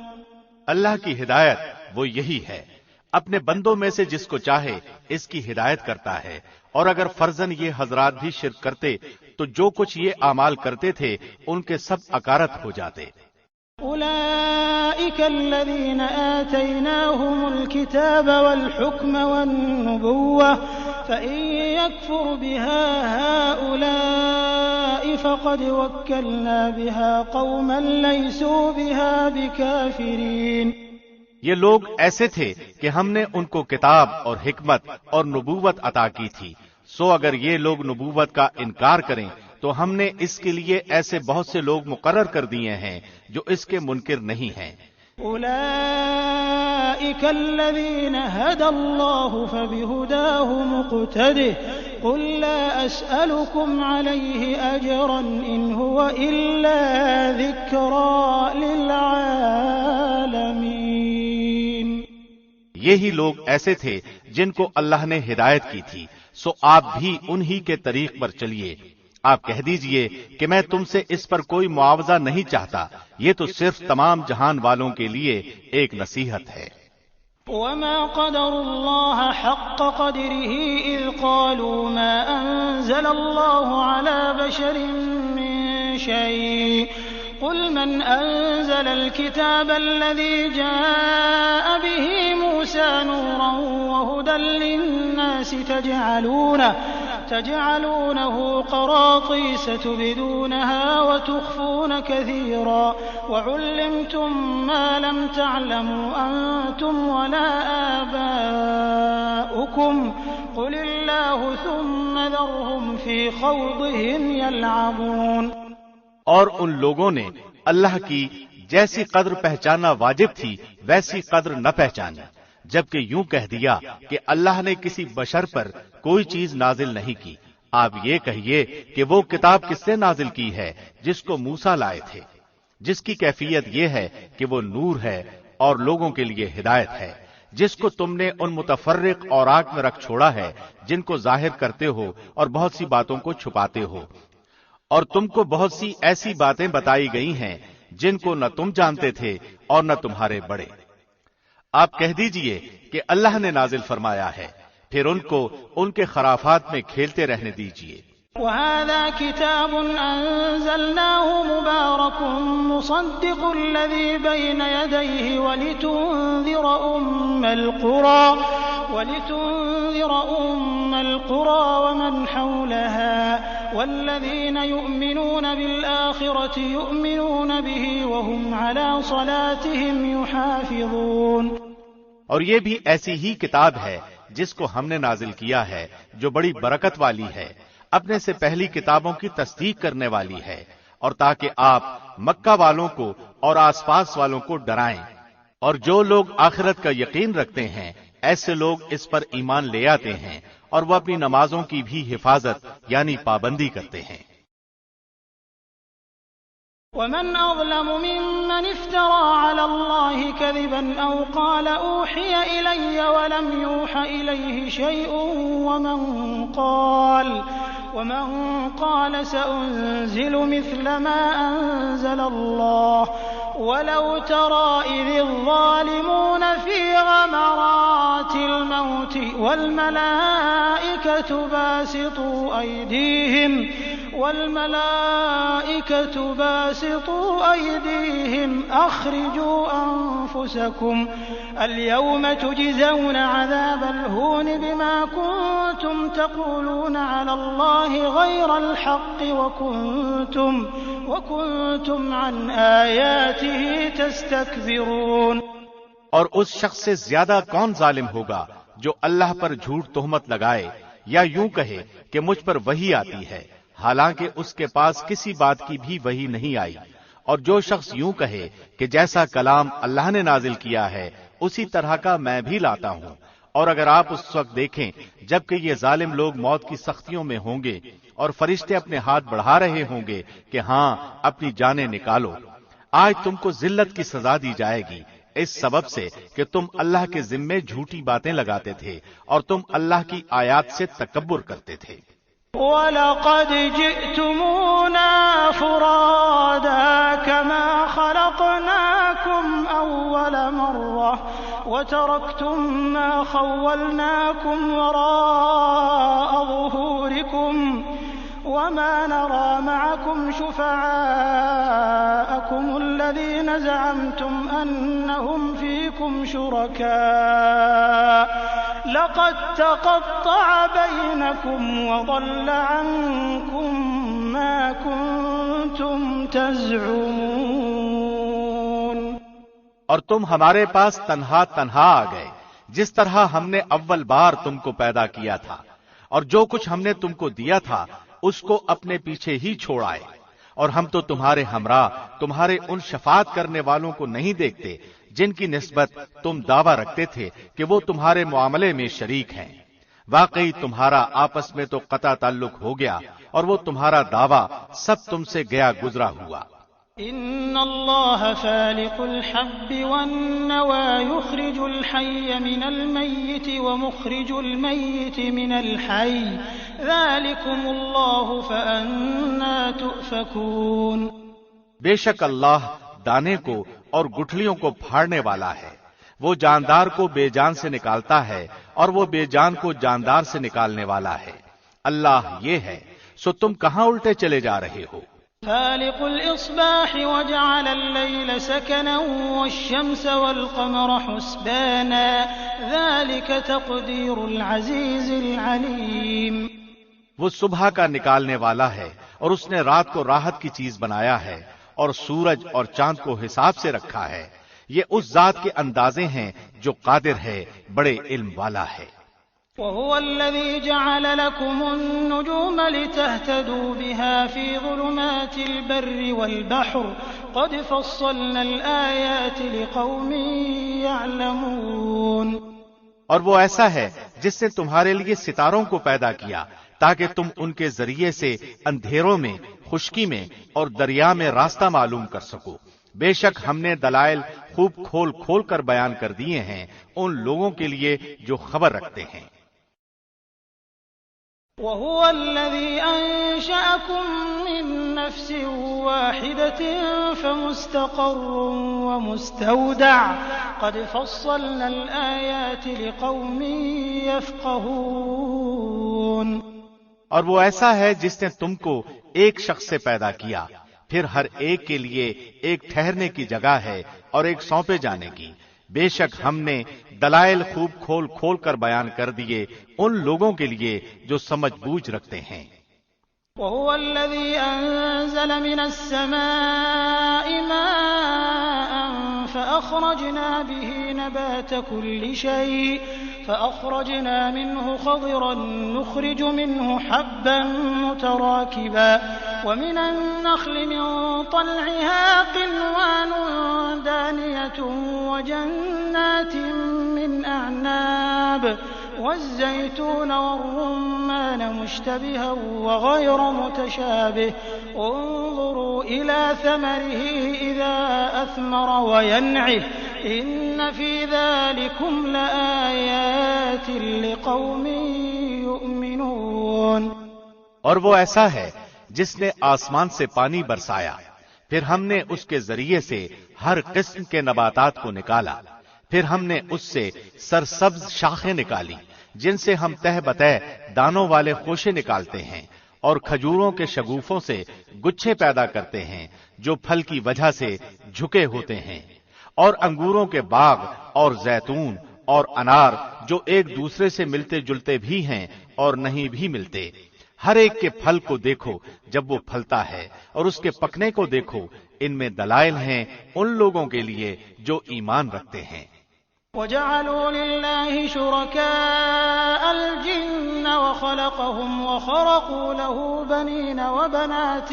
اللہ کی ہدایت وہ یہی ہے، اپنے بندوں میں سے جس کو چاہے اس کی ہدایت کرتا ہے، اور اگر فرضاً یہ حضرات بھی شرک کرتے تو جو کچھ یہ اعمال کرتے تھے ان کے سب اکارت ہو جاتے۔ أولئك الذين آتيناهم الكتاب والحكم والنبوة فإن يكفر بها هؤلاء فقد وكلنا بها قوما ليسوا بها بكافرين۔ یہ لوگ ایسے تھے کہ ہم نے ان کو کتاب اور حکمت اور نبوت عطا کی تھی، سو اگر یہ لوگ نبوت کا انکار کریں تو ہم نے اس کے لیے ایسے بہت سے لوگ مقرر کر دیے ہیں جو اس کے منکر نہیں ہیں۔ أولئك الذين هدى الله فبهداه مقتده قل لا أسألكم عليه أجرا إن هو إلا ذكرى للعالمين۔ یہی لوگ ایسے تھے جن کو اللہ نے ہدایت کی تھی، سو آپ بھی انہی کے طریق پر چلیے۔ آپ کہہ دیجئے کہ میں تم سے اس پر کوئی معاوضہ نہیں چاہتا، یہ تو صرف تمام جہان والوں کے لیے ایک نصیحت ہے۔ وَمَا قَدَرُوا اللَّهَ حَقَّ قَدْرِهِ إِذْ قَالُوا مَا أَنزَلَ اللَّهُ عَلَى بَشَرٍ مِّن شَيْءٍ قُلْ مَنْ أَنزَلَ الْكِتَابَ الَّذِي جَاءَ بِهِ مُوسَى نُورًا وَهُدًى لِّلنَّاسِ تجعلونه قراطيس تبدونها وتخفون كثيرا وعلمتم ما لم تعلموا أنتم ولا آباؤكم قل الله ثم ذرهم في خوضهم يلعبون۔ اور ان لوگوں نے اللہ کی جیسی قدر پہچاننا واجب تھی ویسی قدر نہ پہچانی، جبکہ یوں کہہ دیا کہ اللہ نے کسی بشر پر کوئی چیز نازل نہیں کی۔ آپ یہ کہیے کہ وہ کتاب کس سے نازل کی ہے جس کو موسیٰ لائے تھے، جس کی کیفیت یہ ہے کہ وہ نور ہے اور لوگوں کے لیے ہدایت ہے، جس کو تم نے ان متفرق اوراق میں رکھ چھوڑا ہے جن کو ظاہر کرتے ہو اور بہت سی باتوں کو چھپاتے ہو، اور تم کو بہت سی ایسی باتیں بتائی گئی ہیں جن کو نہ تم جانتے تھے اور نہ تمہارے بڑے۔ آپ کہہ دیجئے کہ اللہ نے نازل فرمایا ہے، پھر ان کو ان کے خرافات میں کھیلتے رہنے دیجئے۔ وهذا كتاب أنزلناه مبارك مصدق الذي بين يديه ولتنذر أم القرى ومن حولها والذين يؤمنون بالآخرة يؤمنون به وهم على صلاتهم يحافظون۔ اور یہ بھی ایسی ہی کتاب ہے جس کو ہم نے نازل کیا ہے جو بڑی برکت والی ہے، اپنے سے پہلی کتابوں کی تصدیق کرنے والی ہے، اور تاکہ آپ مکہ والوں کو اور آس پاس والوں کو ڈرائیں، اور جو لوگ آخرت کا یقین رکھتے ہیں ایسے لوگ اس پر ایمان لے آتے ہیں اور وہ اپنی نمازوں کی بھی حفاظت یعنی پابندی کرتے ہیں۔ ومن أظلم ممن افترى على الله كذبا أو قال أوحي إلي ولم يوح إليه شيء ومن قال سأنزل مثل ما أنزل الله ولو ترى إذ الظالمون في غمرات الموت والملائكة باسطوا أيديهم أخرجوا أنفسكم اليوم تجزون عذاب الهون بما كنتم تقولون على الله غير الحق وكنتم عن آياته تستكبرون۔ اور اس شخص سے زیادہ کون ظالم ہوگا جو اللہ پر جھوٹ تہمت لگائے یا یوں کہے کہ مجھ پر وحی آتی ہے حالانکہ اس کے پاس کسی بات کی بھی وحی نہیں آئی، اور جو شخص یوں کہے کہ جیسا کلام اللہ نے نازل کیا ہے اسی طرح کا میں بھی لاتا ہوں۔ اور اگر آپ اس وقت دیکھیں جبکہ یہ ظالم لوگ موت کی سختیوں میں ہوں گے اور فرشتے اپنے ہاتھ بڑھا رہے ہوں گے کہ ہاں اپنی جانیں نکالو، آج تم کو ذلت کی سزا دی جائے گی اس سبب سے کہ تم اللہ کے ذمے جھوٹی باتیں لگاتے تھے اور تم اللہ کی آیات سے تکبر کرتے تھے۔ وَلَقَدْ جِئْتُمُونَا فُرَادَى كَمَا خَلَقْنَاكُمْ أَوَّلَ مَرَّةٍ وَتَرَكْتُم مَّا خَوَّلْنَاكُمْ وَرَاءَ ظُهُورِكُمْ وَمَا نَرَى مَعَكُمْ شُفَعَاءَكُمُ الَّذِينَ زَعَمْتُمْ أَنَّهُمْ فِيكُمْ شُرَكَاءُ لَقَدْ تَقَطَّعَ بَيْنَكُمْ وَضَلَّ عَنكُمْ مَا كُنتُمْ تَزْعُمُونَ۔ اور تم ہمارے پاس تنہا آ گئے جس طرح ہم نے اول بار تم کو پیدا کیا تھا، اور جو کچھ ہم نے تم کو دیا تھا اس کو اپنے پیچھے ہی چھوڑ آئے، اور ہم تو تمہارے ہمراہ تمہارے ان شفاعت کرنے والوں کو نہیں دیکھتے جن کی نسبت تم دعویٰ رکھتے تھے کہ وہ تمہارے معاملے میں شریک ہیں۔ واقعی تمہارا آپس میں تو قطع تعلق ہو گیا اور وہ تمہارا دعویٰ سب تم سے گیا گزرا ہوا۔ ان اللہ فالق الحب والنوى يخرج الحي من الميت ومخرج الميت من الحي ذلكم الله فأنا تؤفكون۔ بے شک اللہ دانے کو اور گٹھلیوں کو پھاڑنے والا ہے، وہ جاندار کو بے جان سے نکالتا ہے اور وہ بے جان کو جاندار سے نکالنے والا ہے۔ اللہ یہ ہے، سو تم کہاں الٹے چلے جا رہے ہو؟ فالق الإصباح وجعل الليل سكنا والشمس والقمر حسبانا ذلك تقدير العزيز العليم۔ وہ صبح کا نکالنے والا ہے اور اس نے رات کو راحت کی چیز بنایا ہے اور سورج اور چاند کو حساب سے رکھا ہے. یہ اس ذات کے اندازے ہیں جو قادر ہے، بڑے علم والا ہے. وهو الذي جعل لكم النجوم لتهتدوا بها في ظلمات البر والبحر قد فصلنا الآيات لقوم يعلمون. اور وہ ایسا ہے جس نے تمہارے لیے ستاروں کو پیدا کیا تاکہ تم ان کے ذریعے سے اندھیروں میں، خشکی میں اور دریا میں راستہ معلوم کر سکو. بے شک ہم نے دلائل خوب کھول کھول کر بیان کر دیے ہیں ان لوگوں کے لیے جو خبر رکھتے ہیں. وهو الذي أنشأكم من نفس واحدة فمستقر ومستودع قد فصلنا الآيات لقوم يفقهون. اور وہ ایسا ہے جس نے تم کو ایک شخص سے پیدا کیا، پھر ہر ایک کے لیے ایک ٹھہرنے کی جگہ ہے اور ایک سونپے جانے کی. بے شک ہم نے دلائل خوب کھول کھول کر بیان کر دیے ان لوگوں کے لیے جو سمجھ بوجھ رکھتے ہیں. وهو الذي أنزل من السماء ماء فأخرجنا به نبات كل شيء فأخرجنا منه خضرا نخرج منه حبا متراكبا ومن النخل من طلعها قنوان دانية وجنات من أعناب والزيتون والرمان مشتبها وغير متشابه انظروا إلى ثمره إذا أثمر وينعه إن في ذلكم لآيات لقوم يؤمنون. اور وہ ایسا ہے جس نے آسمان سے پانی برسایا، پھر ہم نے اس کے ذریعے سے ہر قسم کے نباتات کو نکالا، پھر ہم نے اس سے سرسبز شاخیں نکالی جن سے ہم تہ بتہ دانوں والے خوشے نکالتے ہیں، اور کھجوروں کے شگوفوں سے گچھے پیدا کرتے ہیں جو پھل کی وجہ سے جھکے ہوتے ہیں، اور انگوروں کے باغ اور زیتون اور انار جو ایک دوسرے سے ملتے جلتے بھی ہیں اور نہیں بھی ملتے. ہر ایک کے پھل کو دیکھو جب وہ پھلتا ہے اور اس کے پکنے کو دیکھو، ان میں دلائل ہیں ان لوگوں کے لیے جو ایمان رکھتے ہیں. وَجَعَلُوا لِلَّهِ شُرَكَاءَ الْجِنَّ وَخَلَقَهُمْ وَخَرَقُوا لَهُ بَنِينَ وَبَنَاتٍ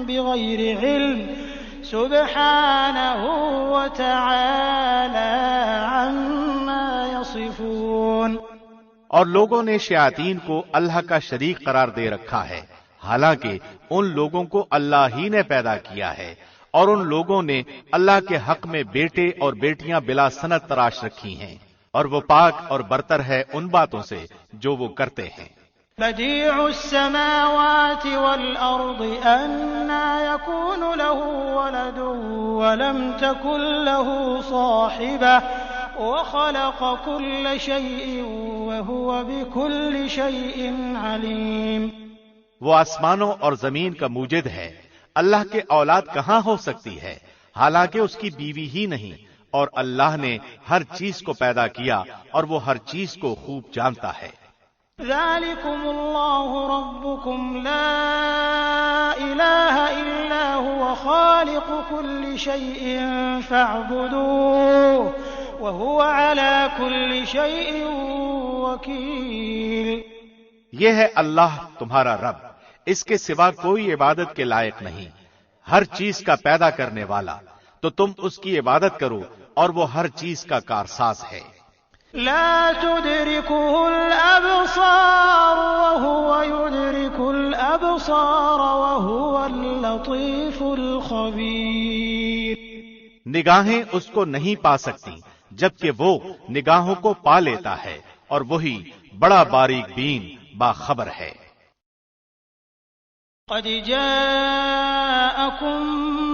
بِغَيْرِ عِلْمٍ سُبْحَانَهُ وَتَعَالَى عَمَّا يَصِفُونَ. اور لوگوں نے شیاطین کو اللہ کا شریک قرار دے رکھا ہے، حالانکہ ان لوگوں کو اللہ ہی نے پیدا کیا ہے، اور ان لوگوں نے اللہ کے حق میں بیٹے اور بیٹیاں بلا سند تراش رکھی ہیں، اور وہ پاک اور برتر ہے ان باتوں سے جو وہ کرتے ہیں. بديع السماوات والأرض أنى يكون له ولد ولم تكن له صاحبة وخلق كل شيء وهو بكل شيء عليم. وہ آسمانوں اور زمین کا موجد ہے، اللہ کے اولاد کہاں ہو سکتی ہے حالانکہ اس کی بیوی ہی نہیں، اور اللہ نے ہر چیز کو پیدا کیا اور وہ ہر چیز کو خوب جانتا ہے. ذلكم الله ربكم لا إله إلا هو خالق كل شيء فاعبدوه وهو على كل شيء وكيل. یہ ہے اللہ تمہارا رب، اس کے سوا کوئی عبادت کے لائق نہیں، ہر چیز کا پیدا کرنے والا، تو تم اس کی عبادت کرو اور وہ ہر چیز کا کارساز ہے. لا تدركه الأبصار وهو يدرك الأبصار وهو اللطيف الخبير. نگاہیں اس کو نہیں پا سکتی جبکہ وہ نگاہوں کو پا لیتا ہے، اور وہی بڑا باریک بین باخبر ہے. قد جاءكم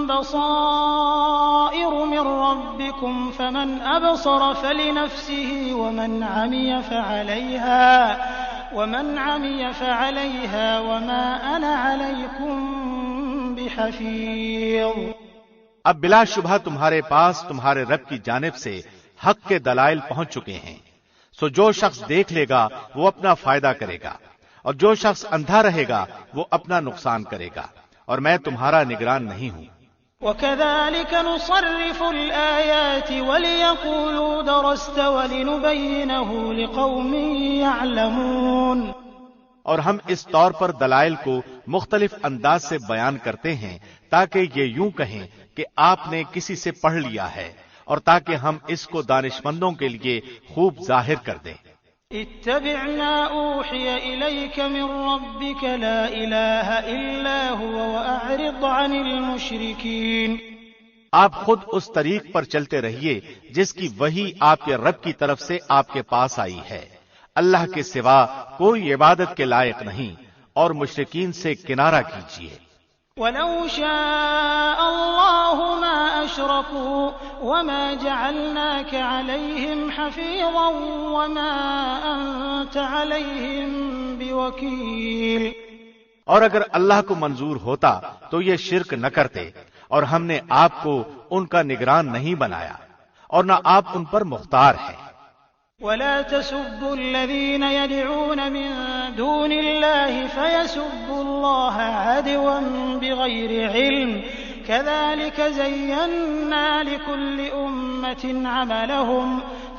بصائر من ربكم فمن أبصر فلنفسه ومن عمي فعليها وما أنا عليكم بحفيظ. اب بلا شبہ تمہارے پاس تمہارے رب کی جانب سے حق کے دلائل پہنچ چکے ہیں، سو جو شخص دیکھ لے گا وہ اپنا فائدہ کرے گا، اور جو شخص اندھا رہے گا وہ اپنا نقصان کرے گا، اور میں تمہارا نگران نہیں ہوں۔ وَكَذَلِكَ نُصَرِّفُ الْآيَاتِ وَلِيَقُولُوا دَرَسْتَ وَلِنُبَيِّنَهُ لِقَوْمٍ يَعْلَمُونَ، اور ہم اس طور پر دلائل کو مختلف انداز سے بیان کرتے ہیں تاکہ یہ یوں کہیں کہ آپ نے کسی سے پڑھ لیا ہے، اور تاکہ ہم اس کو دانشمندوں کے لیے خوب ظاہر کر دیں۔ اتبع ما اوحی الیک من ربک لا الہ الا هو واعرض عن المشرکین، آپ خود اس طریق پر چلتے رہیے جس کی وحی آپ کے رب کی طرف سے آپ کے پاس آئی ہے، اللہ کے سوا کوئی عبادت کے لائق نہیں، اور مشرکین سے کنارہ کیجیے۔ وَلَوْ شَاءَ اللَّهُ مَا أَشْرَكُوا وَمَا جَعَلْنَاكَ عَلَيْهِمْ حَفِيظًا وَمَا أَنْتَ عَلَيْهِمْ بِوَكِيلٍ، اور اگر اللہ کو منظور ہوتا تو یہ شرک نہ کرتے، اور ہم نے آپ کو ان کا نگران نہیں بنایا، اور نہ آپ ان پر مختار ہیں۔ وَلَا تَسُبُّوا الَّذِينَ يَدْعُونَ مِن دُونِ اللَّهِ فَيَسُبُّوا اللَّهَ عَدْوًا بِغَيْرِ عِلْمٍ كَذَلِكَ زَيَّنَّا لِكُلِّ أُمَّةٍ عَمَلَهُمْ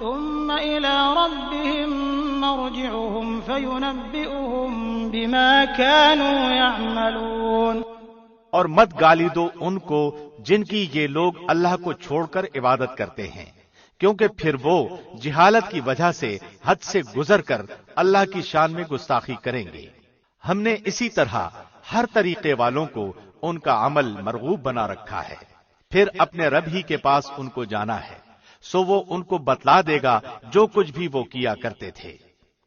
ثُمَّ إِلَى رَبِّهِمْ مَرْجِعُهُمْ فَيُنَبِّئُهُم بِمَا كَانُوا يَعْمَلُونَ، اور مت گالی دو ان کو جن کی یہ لوگ اللہ کو چھوڑ کر عبادت کرتے ہیں، کیونکہ پھر وہ جہالت کی وجہ سے حد سے گزر کر اللہ کی شان میں گستاخی کریں گے۔ ہم نے اسی طرح ہر طریقے والوں کو ان کا عمل مرغوب بنا رکھا ہے، پھر اپنے رب ہی کے پاس ان کو جانا ہے، سو وہ ان کو بتلا دے گا جو کچھ بھی وہ کیا کرتے تھے۔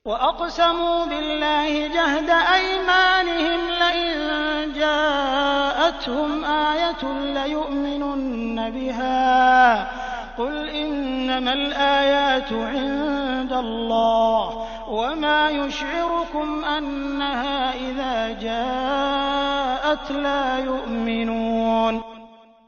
وَأَقْسَمُوا بِاللَّهِ جَهْدَ أَيْمَانِهِمْ لَئِن جَاءَتْهُمْ آيَةٌ لَّيُؤْمِنُنَّ بِهَا قُلْ إِنَّمَا الْآيَاتُ عِندَ اللَّهِ وَمَا يُشْعِرُكُمْ أَنَّهَا إِذَا جَاءَتْ لَا يُؤْمِنُونَ،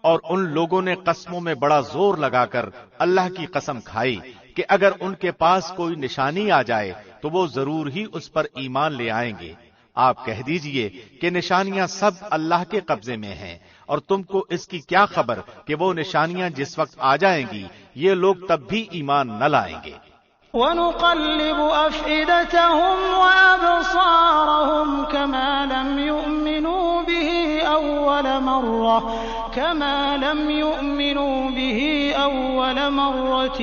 اور ان لوگوں نے قسموں میں بڑا زور لگا کر اللہ کی قسم کھائی کہ اگر ان کے پاس کوئی نشانی آ جائے تو وہ ضرور ہی اس پر ایمان لے آئیں گے۔ آپ کہہ دیجئے کہ نشانیاں سب اللہ کے قبضے میں ہیں، اور تم کو اس کی کیا خبر کہ وہ نشانیاں جس وقت آ جائیں گی یہ لوگ تب بھی ایمان نہ لائیں گے۔ وَنُقَلِّبُ أَفْئِدَتَهُمْ وَأَبْصَارَهُمْ كَمَا لَمْ يُؤْمِنُوا بِهِ أَوَّلَ مَرَّةٍ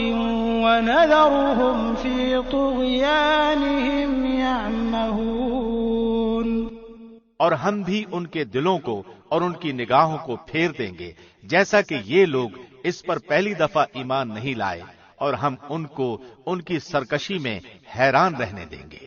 وَنَذَرُهُمْ فِي طُغْيَانِهِمْ يَعْمَهُونَ، اور ہم بھی ان کے دلوں کو اور ان کی نگاہوں کو پھیر دیں گے جیسا کہ یہ لوگ اس پر پہلی دفعہ ایمان نہیں لائے، اور ہم ان کو ان کی سرکشی میں حیران رہنے دیں گے۔